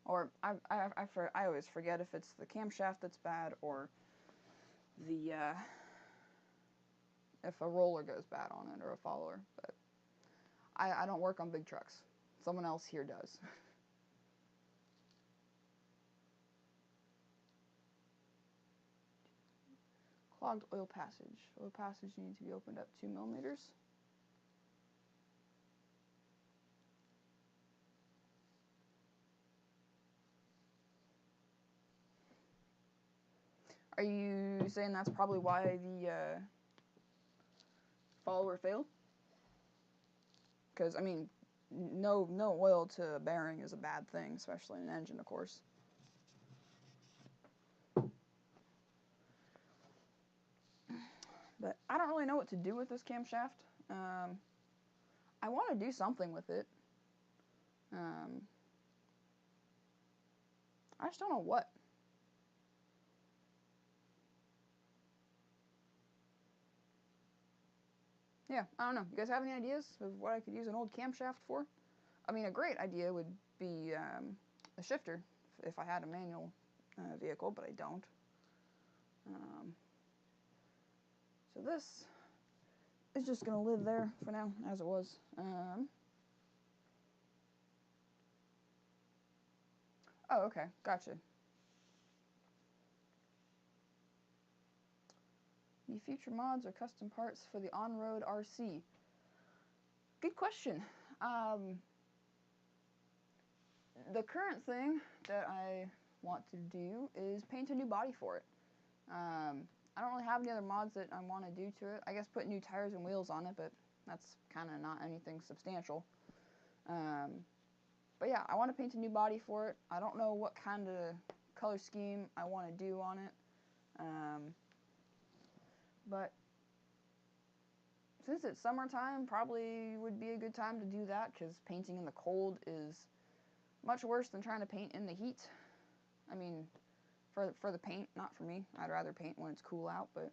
Or I always forget if it's the camshaft that's bad or the if a roller goes bad on it or a follower. But I don't work on big trucks. Someone else here does. Clogged oil passage. Oil passage needs to be opened up 2 millimeters. Are you saying that's probably why the follower failed? Because, I mean, no oil to a bearing is a bad thing, especially in an engine, of course. But I don't really know what to do with this camshaft. I want to do something with it. I just don't know what. Yeah, I don't know. You guys have any ideas of what I could use an old camshaft for? I mean, a great idea would be a shifter if I had a manual vehicle, but I don't. So this is just going to live there for now, as it was. Oh, okay, gotcha. Any future mods or custom parts for the on-road RC? Good question. The current thing that I want to do is paint a new body for it. I don't really have any other mods that I want to do to it. I guess put new tires and wheels on it, but that's kind of not anything substantial. But yeah, I want to paint a new body for it. I don't know what kind of color scheme I want to do on it. But since it's summertime, probably would be a good time to do that, because painting in the cold is much worse than trying to paint in the heat. I mean, for the paint, not for me. I'd rather paint when it's cool out, but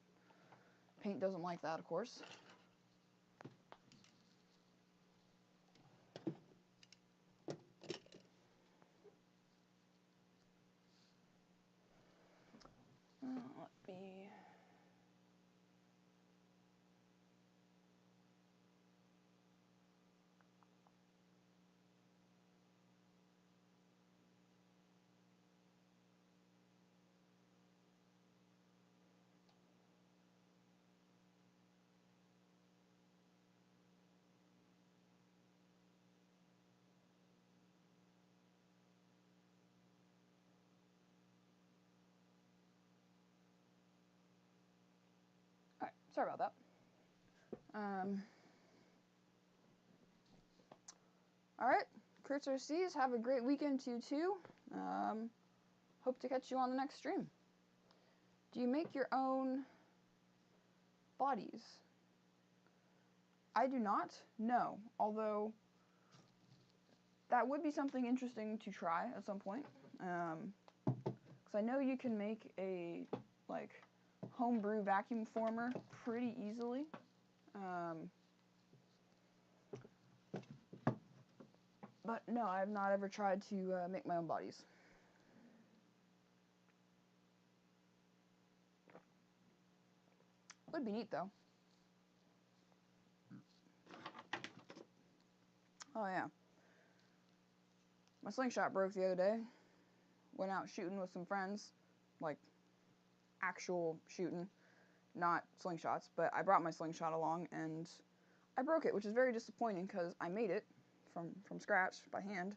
paint doesn't like that, of course. Let me... Alright, sorry about that. Alright, Kurtz RCs, have a great weekend too. Hope to catch you on the next stream. Do you make your own bodies? I do not, no. Although, that would be something interesting to try at some point. Because I know you can make a, like, homebrew vacuum former pretty easily. But no, I have not ever tried to make my own bodies. Would be neat, though. Oh, yeah. My slingshot broke the other day. Went out shooting with some friends. Like, actual shooting. Not slingshots. But I brought my slingshot along, and I broke it, which is very disappointing, because I made it from scratch, by hand.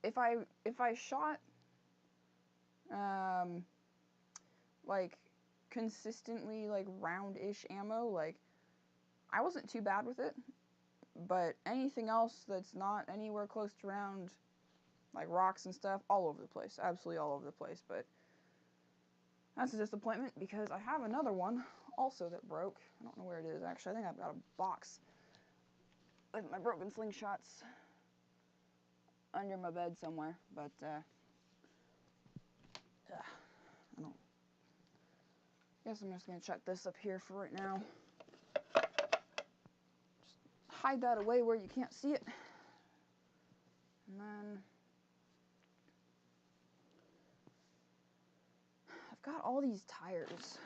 If I shot, like, consistently, like, round-ish ammo, like, I wasn't too bad with it, but anything else that's not anywhere close to round, like rocks and stuff, all over the place, absolutely all over the place. But that's a disappointment, because I have another one also that broke. I don't know where it is, actually. I think I've got a box with my broken slingshots under my bed somewhere, but I guess I'm just gonna chuck this up here for right now. Just hide that away where you can't see it. And then I've got all these tires.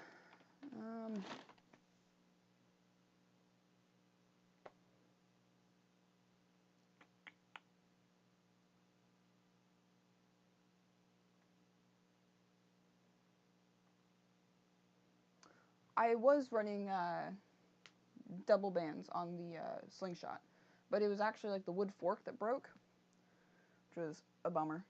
I was running double bands on the slingshot, but it was actually like the wood fork that broke, which was a bummer.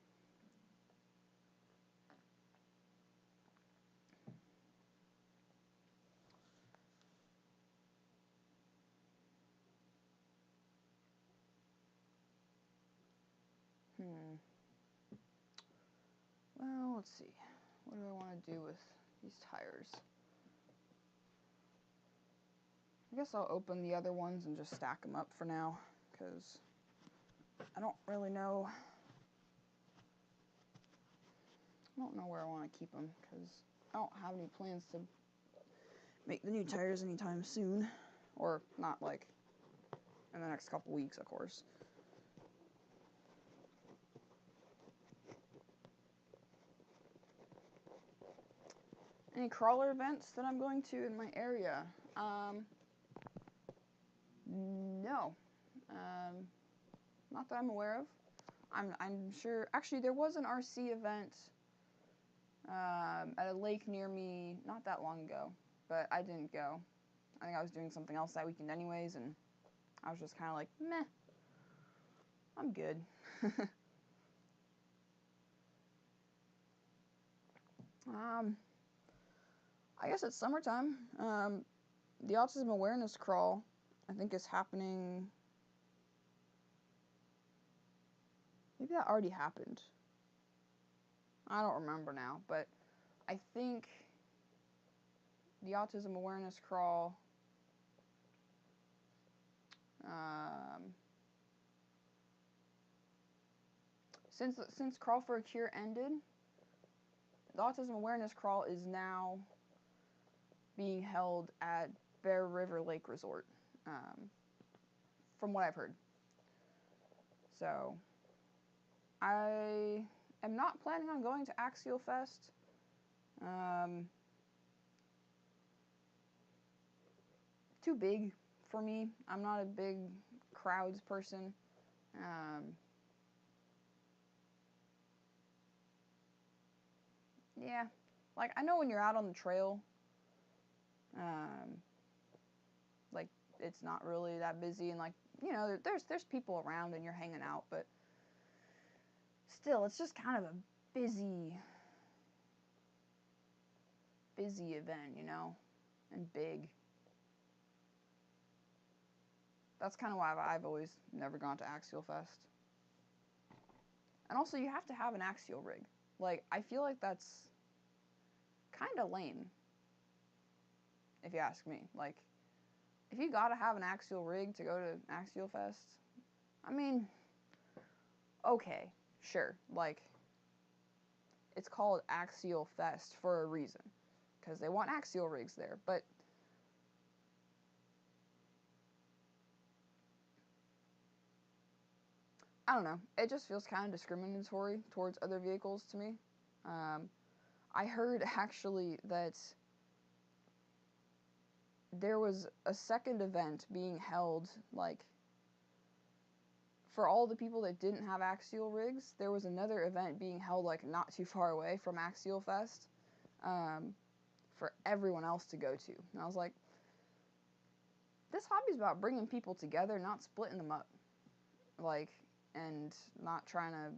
Well, let's see. What do I want to do with these tires? I guess I'll open the other ones and just stack them up for now, because I don't really know. I don't know where I want to keep them, because I don't have any plans to make the new tires anytime soon. Or not, like, in the next couple weeks, of course. Any crawler events that I'm going to in my area? No. Not that I'm aware of. I'm sure. Actually, there was an RC event at a lake near me not that long ago, but I didn't go. I think I was doing something else that weekend anyways, and I was just kind of like, meh, I'm good. I guess it's summertime. The Autism Awareness Crawl, I think, is happening. Maybe that already happened. I don't remember now, but I think the Autism Awareness Crawl, since Crawl for a Cure ended, the Autism Awareness Crawl is now being held at Bear River Lake Resort, from what I've heard. So, I am not planning on going to Axial Fest. Too big for me. I'm not a big crowds person. Yeah, like, I know when you're out on the trail, like, it's not really that busy, and, like, you know, there's people around and you're hanging out, but still, it's just kind of a busy event, you know, and big. That's kind of why I've always never gone to Axial Fest. And also, you have to have an axial rig. Like, I feel like that's kind of lame, if you ask me. Like, if you gotta have an axial rig to go to Axial Fest, I mean, okay, sure. Like, it's called Axial Fest for a reason, because they want axial rigs there, but I don't know. It just feels kind of discriminatory towards other vehicles to me. I heard actually that there was a second event being held, like, for all the people that didn't have axial rigs, there was another event being held, like, not too far away from Axial Fest, for everyone else to go to. And I was like, this hobby's about bringing people together, not splitting them up. Like, and not trying to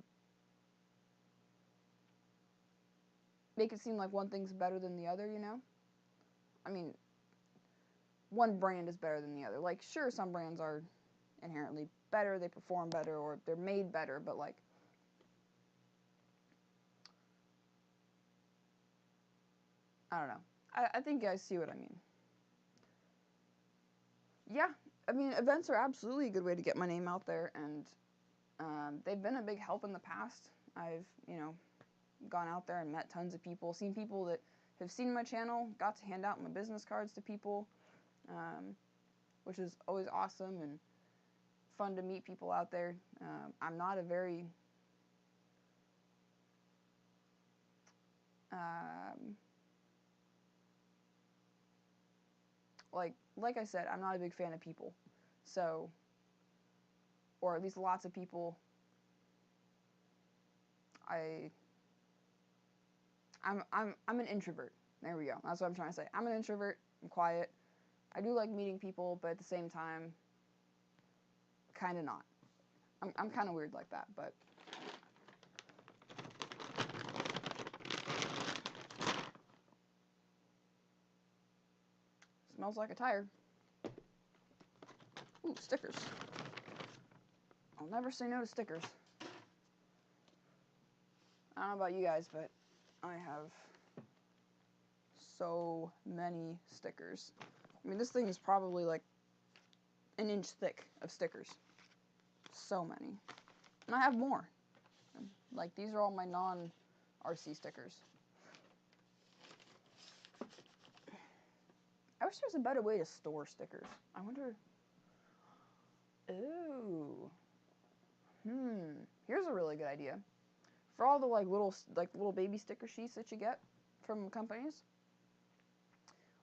make it seem like one thing's better than the other, you know? I mean, one brand is better than the other. Like, sure, some brands are inherently better, they perform better, or they're made better, but, like, I don't know. I think you guys see what I mean. Yeah, I mean, events are absolutely a good way to get my name out there, and they've been a big help in the past. I've, you know, gone out there and met tons of people, seen people that have seen my channel, got to hand out my business cards to people, which is always awesome and fun to meet people out there. I'm not a very like I said, I'm not a big fan of people. So, or at least lots of people. I'm an introvert. There we go. That's what I'm trying to say. I'm an introvert. I'm quiet. I do like meeting people, but at the same time, kind of not. I'm kind of weird like that, but smells like a tire. Ooh, stickers. I'll never say no to stickers. I don't know about you guys, but I have so many stickers. I mean, this thing is probably like an inch thick of stickers. So many. And I have more. Like, these are all my non-RC stickers. I wish there was a better way to store stickers. I wonder... Ooh. Here's a really good idea. For all the little baby sticker sheets that you get from companies,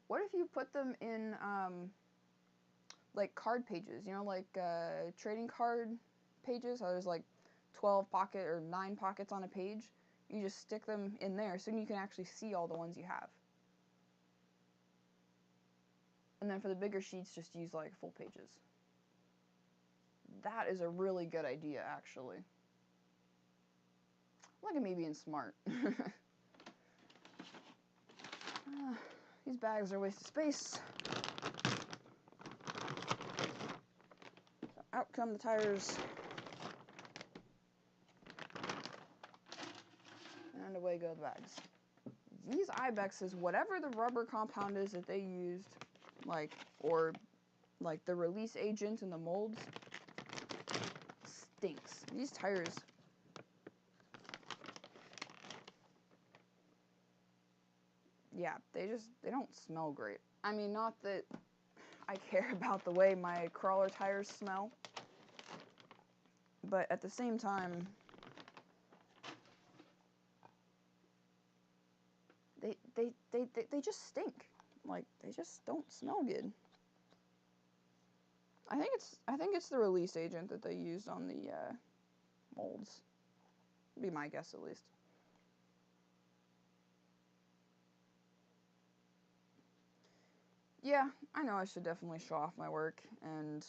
what if you put them in like card pages, you know, like trading card pages, how there's like 12 pocket or 9 pockets on a page? you just stick them in there so you can actually see all the ones you have. And then for the bigger sheets, just use like full pages. That is a really good idea, actually. Look at me being smart. These bags are a waste of space. So out come the tires. And away go the bags. These ibexes, whatever the rubber compound is that they used, or the release agent in the molds, stinks. These tires, yeah, they don't smell great. I mean, not that I care about the way my crawler tires smell, but at the same time, they just stink. Like, they just don't smell good. I think it's the release agent that they used on the molds. Would be my guess, at least. Yeah, I know I should definitely show off my work, and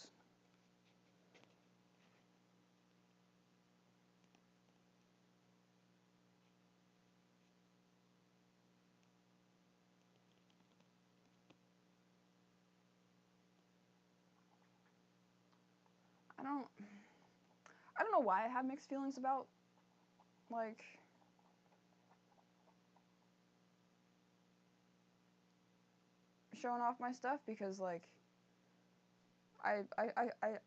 I don't know why I have mixed feelings about, like, showing off my stuff, because, like, I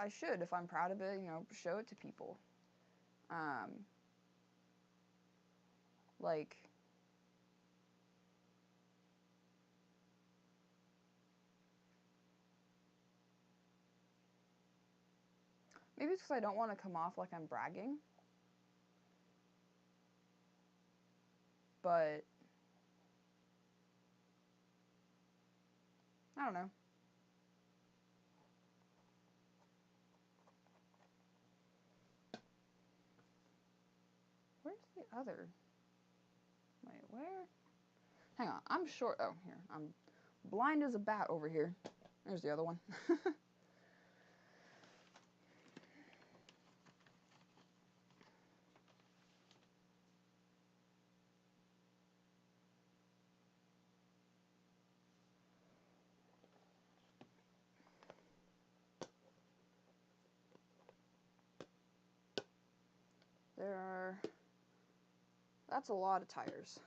should, if I'm proud of it, you know, show it to people. Like, maybe it's because I don't want to come off like I'm bragging, but I don't know. Where's the other? Wait, where? Hang on, I'm short. Oh, here. I'm blind as a bat over here. There's the other one. That's a lot of tires.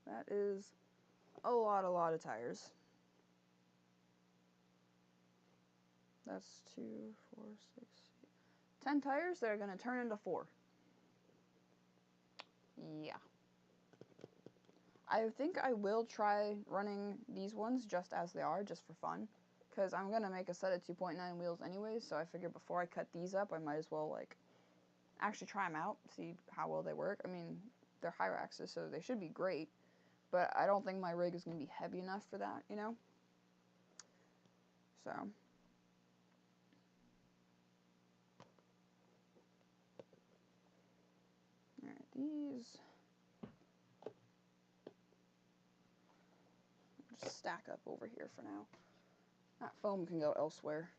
That is a lot of tires. That's 2, 4, 6, 8, 10 tires that are going to turn into 4. Yeah. I think I will try running these ones just as they are, just for fun. Because I'm going to make a set of 2.9 wheels anyways, so I figure before I cut these up, I might as well, like, actually try them out, see how well they work. I mean, they're Hyraxes, so they should be great, but I don't think my rig is going to be heavy enough for that, you know? So. Alright, these just stack up over here for now. That foam can go elsewhere.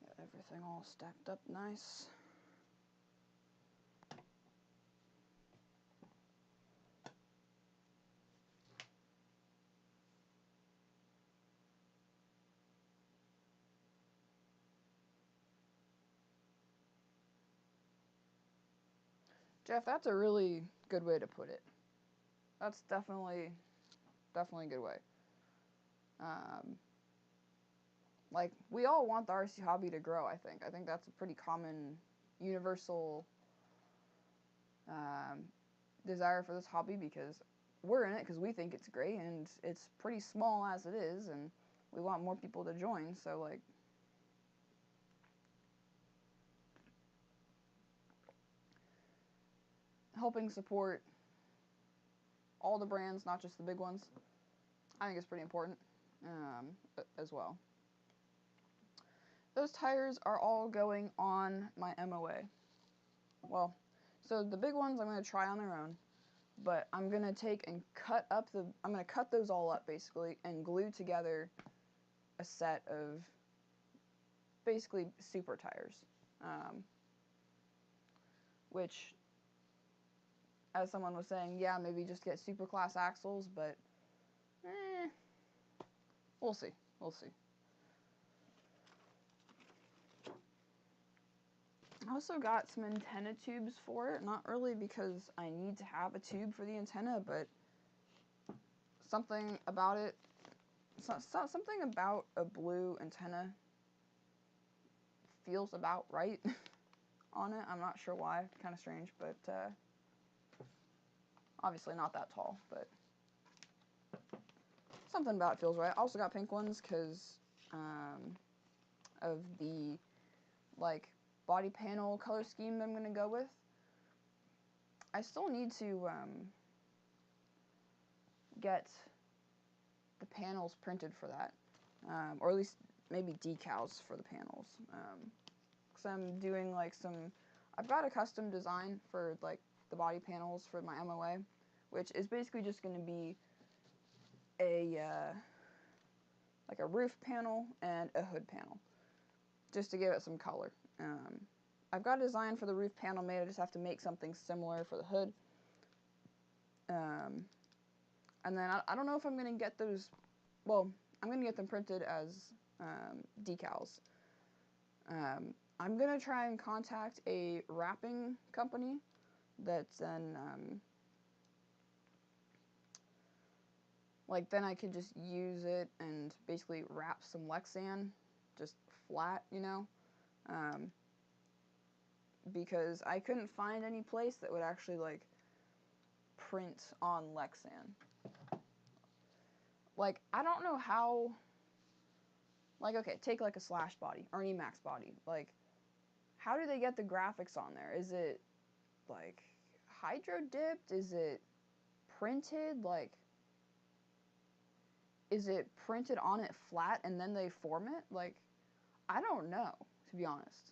Got everything all stacked up nice. Jeff, that's a really good way to put it. That's definitely a good way. Like, we all want the RC hobby to grow, I think. I think that's a pretty common, universal desire for this hobby, because we're in it because we think it's great, and it's pretty small as it is, and we want more people to join, so, like, helping support all the brands, not just the big ones, I think is pretty important as well. Those tires are all going on my MOA. Well, so the big ones I'm going to try on their own, but I'm going to take and I'm going to cut those all up basically and glue together a set of basically super tires, which, as someone was saying, yeah, maybe just get super class axles, but we'll see. We'll see. I also got some antenna tubes for it, not really because I need to have a tube for the antenna, but something about it, something about a blue antenna feels about right on it. I'm not sure why, kind of strange, but obviously not that tall, but something about it feels right. I also got pink ones because of the, like, body panel color scheme that I'm going to go with. I still need to get the panels printed for that, or at least maybe decals for the panels, because I'm doing like I've got a custom design for like the body panels for my MOA, which is basically just going to be like a roof panel and a hood panel, just to give it some color. I've got a design for the roof panel made. I just have to make something similar for the hood. And then I don't know if I'm going to get those, well, I'm going to get them printed as decals. I'm going to try and contact a wrapping company that's then, like, then I could just use it and basically wrap some Lexan, just flat, you know? Because I couldn't find any place that would actually, like, print on Lexan. Like, I don't know how, like, okay, take, like, a Slash body, or an Emax body. Like, how do they get the graphics on there? Is it, like, hydro-dipped? Is it printed? Like, is it printed on it flat and then they form it? Like, I don't know, to be honest.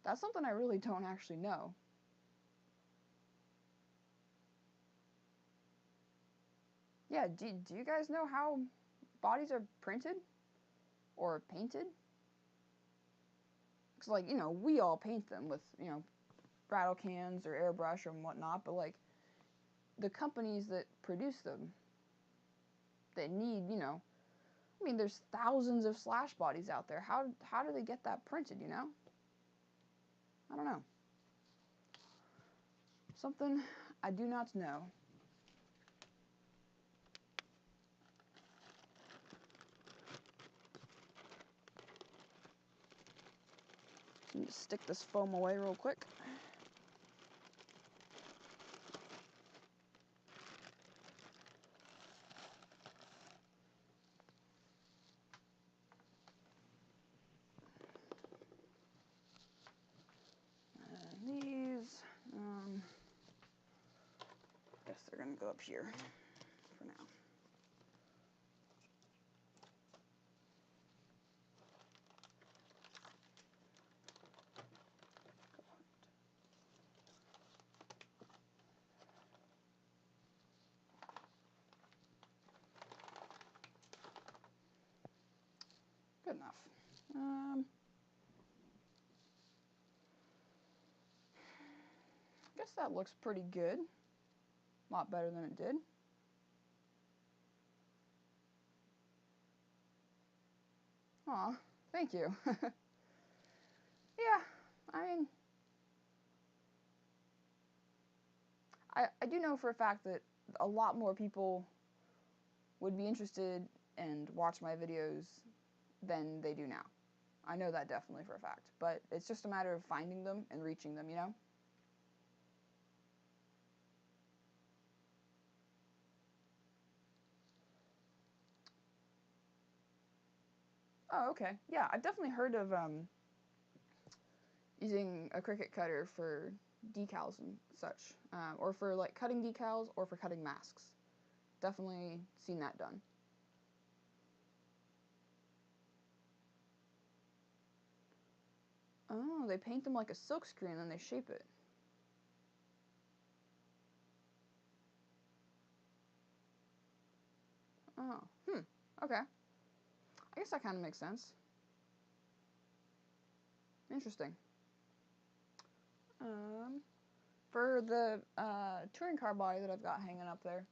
That's something I really don't actually know. Yeah, do you guys know how bodies are printed? Or painted? Because, like, you know, we all paint them with, you know, rattle cans or airbrush or whatnot, but, like, the companies that produce them, they need, you know, I mean, there's thousands of Slash bodies out there. How do they get that printed, you know? I don't know. Something I do not know. Need to stick this foam away real quick. And these, I guess they're gonna go up here for now. Good enough. I guess that looks pretty good. A lot better than it did. Aw, thank you. Yeah, I mean, I do know for a fact that a lot more people would be interested and watch my videos than they do now. I know that definitely for a fact, but it's just a matter of finding them and reaching them, you know? Oh, okay. Yeah, I've definitely heard of using a Cricut cutter for decals and such, or for like cutting decals or for cutting masks. Definitely seen that done. Oh, they paint them like a silk screen and then they shape it. Oh, okay. I guess that kind of makes sense. Interesting. For the touring car body that I've got hanging up there,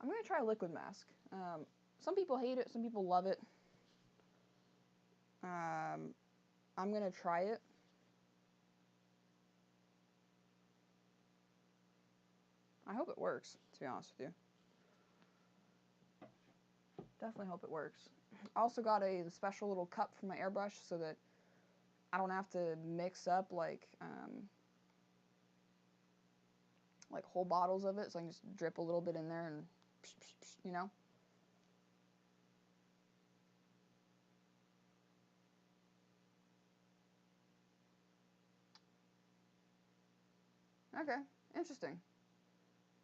I'm going to try a liquid mask. Some people hate it, some people love it. I'm going to try it. I hope it works, to be honest with you. Definitely hope it works. I also got a special little cup for my airbrush so that I don't have to mix up like whole bottles of it, so I can just drip a little bit in there and, you know. Okay, interesting.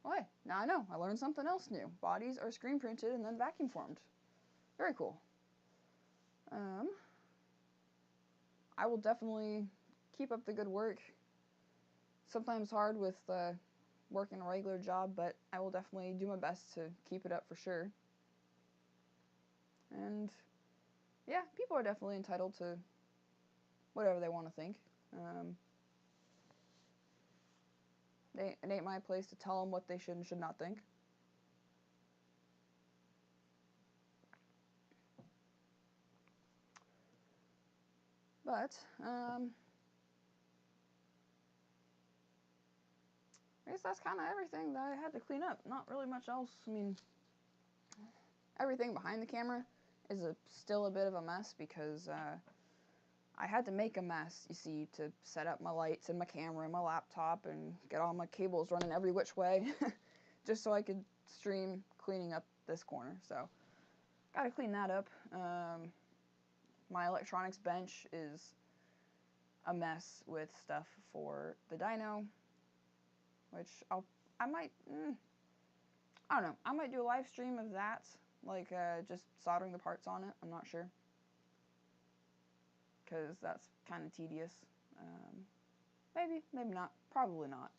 Well, hey, now I know. I learned something else new. Bodies are screen printed and then vacuum formed. Very cool. I will definitely keep up the good work. Sometimes hard with working a regular job, but I will definitely do my best to keep it up for sure. And yeah, people are definitely entitled to whatever they want to think. It ain't my place to tell them what they should and should not think. But, I guess that's kind of everything that I had to clean up. Not really much else. I mean, everything behind the camera is still a bit of a mess because I had to make a mess, you see, to set up my lights and my camera and my laptop and get all my cables running every which way just so I could stream cleaning up this corner. So, gotta clean that up. My electronics bench is a mess with stuff for the dyno, which I might, I don't know, I might do a live stream of that, like just soldering the parts on it. I'm not sure, because that's kind of tedious. Maybe not, probably not,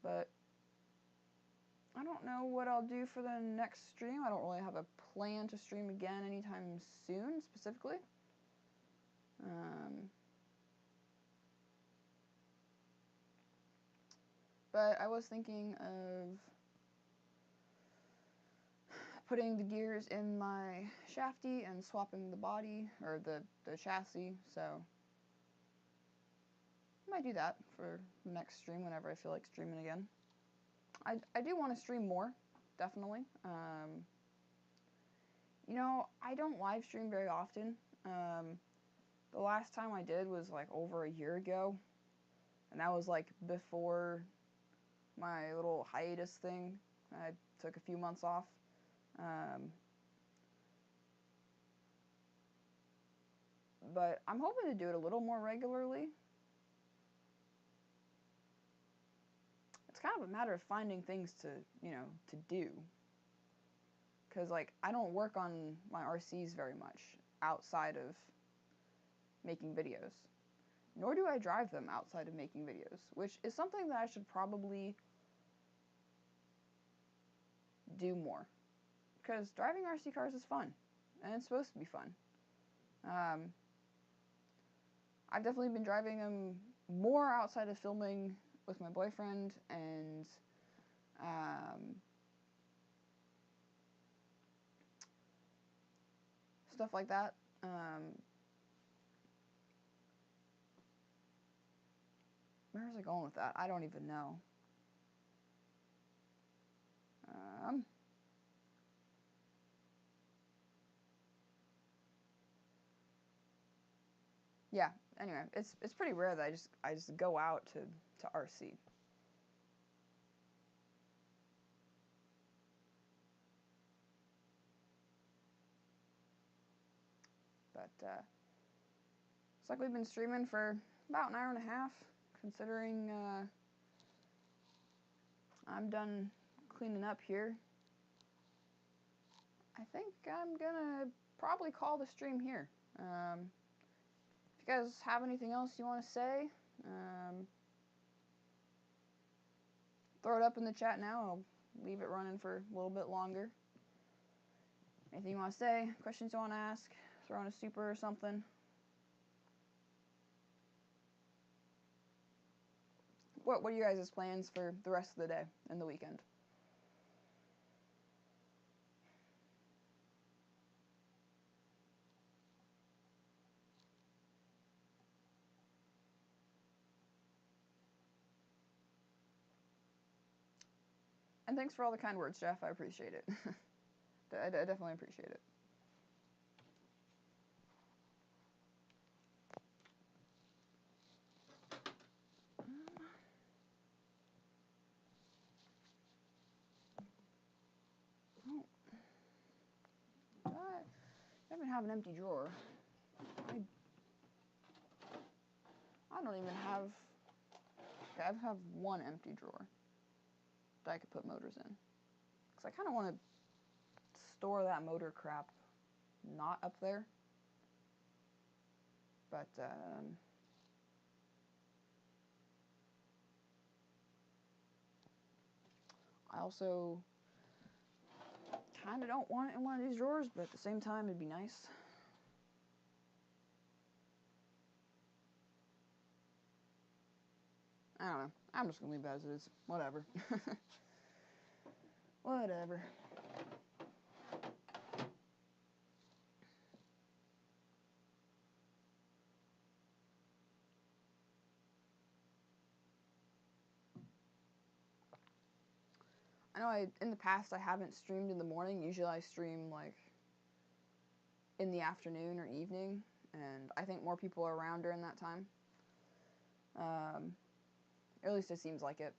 but I don't know what I'll do for the next stream. I don't really have a plan to stream again anytime soon, specifically. But I was thinking of putting the gears in my shafty and swapping the body, or the chassis, so I might do that for the next stream whenever I feel like streaming again. I do want to stream more, definitely. You know, I don't live stream very often. The last time I did was like over a year ago, and that was like before my little hiatus thing. I took a few months off. But I'm hoping to do it a little more regularly. It's kind of a matter of finding things to, you know, to do. Because, like, I don't work on my RCs very much outside of making videos. Nor do I drive them outside of making videos, which is something that I should probably do more. Because driving RC cars is fun, and it's supposed to be fun. I've definitely been driving them more outside of filming with my boyfriend and stuff like that. Where was I going with that? I don't even know. Yeah. Anyway, it's pretty rare that I just go out to RC. But it's like we've been streaming for about an hour and a half, considering I'm done cleaning up here. I think I'm gonna probably call the stream here. If you guys have anything else you want to say, throw it up in the chat now. I'll leave it running for a little bit longer. Anything you want to say, questions you want to ask, throw in a super or something. What are you guys' plans for the rest of the day and the weekend? And thanks for all the kind words, Jeff. I appreciate it. I definitely appreciate it. I even have an empty drawer. I don't even have... Okay, I have one empty drawer that I could put motors in. Because I kind of want to store that motor crap not up there. But, I also kind of don't want it in one of these drawers, but at the same time, it'd be nice. I don't know. I'm just going to leave it as it is. Whatever. Whatever. I know in the past I haven't streamed in the morning. Usually I stream like in the afternoon or evening, and I think more people are around during that time. Or at least it seems like it.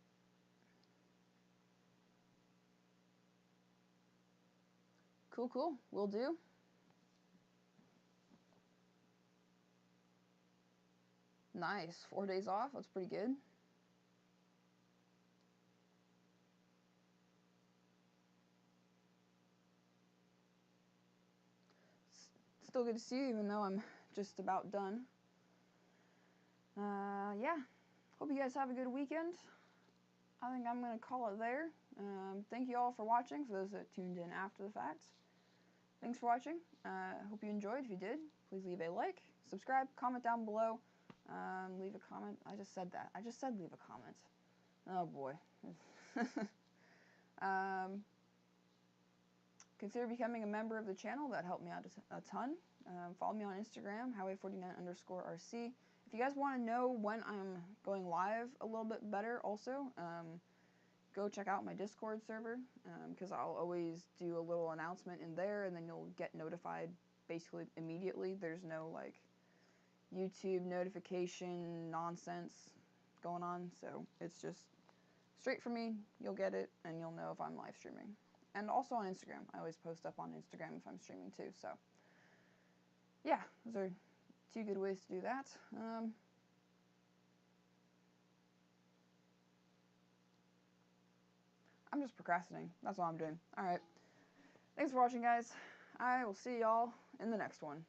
Cool. Will do. Nice. 4 days off. That's pretty good. Still good to see you, even though I'm just about done. Yeah. Hope you guys have a good weekend. I think I'm going to call it there. Thank you all for watching, for those that tuned in after the fact. Thanks for watching. Hope you enjoyed. If you did, please leave a like, subscribe, comment down below. Leave a comment. I just said that. I just said leave a comment. Oh boy. Consider becoming a member of the channel. That helped me out a ton. Follow me on Instagram, Howie49_RC. If you guys want to know when I'm going live a little bit better also, go check out my Discord server, because I'll always do a little announcement in there, and then you'll get notified basically immediately. There's no like YouTube notification nonsense going on, so it's just straight for me. You'll get it, and you'll know if I'm live streaming. And also on Instagram. I always post up on Instagram if I'm streaming too, so yeah, those are 2 good ways to do that. I'm just procrastinating. That's all I'm doing. Alright. Thanks for watching, guys. I will see y'all in the next one.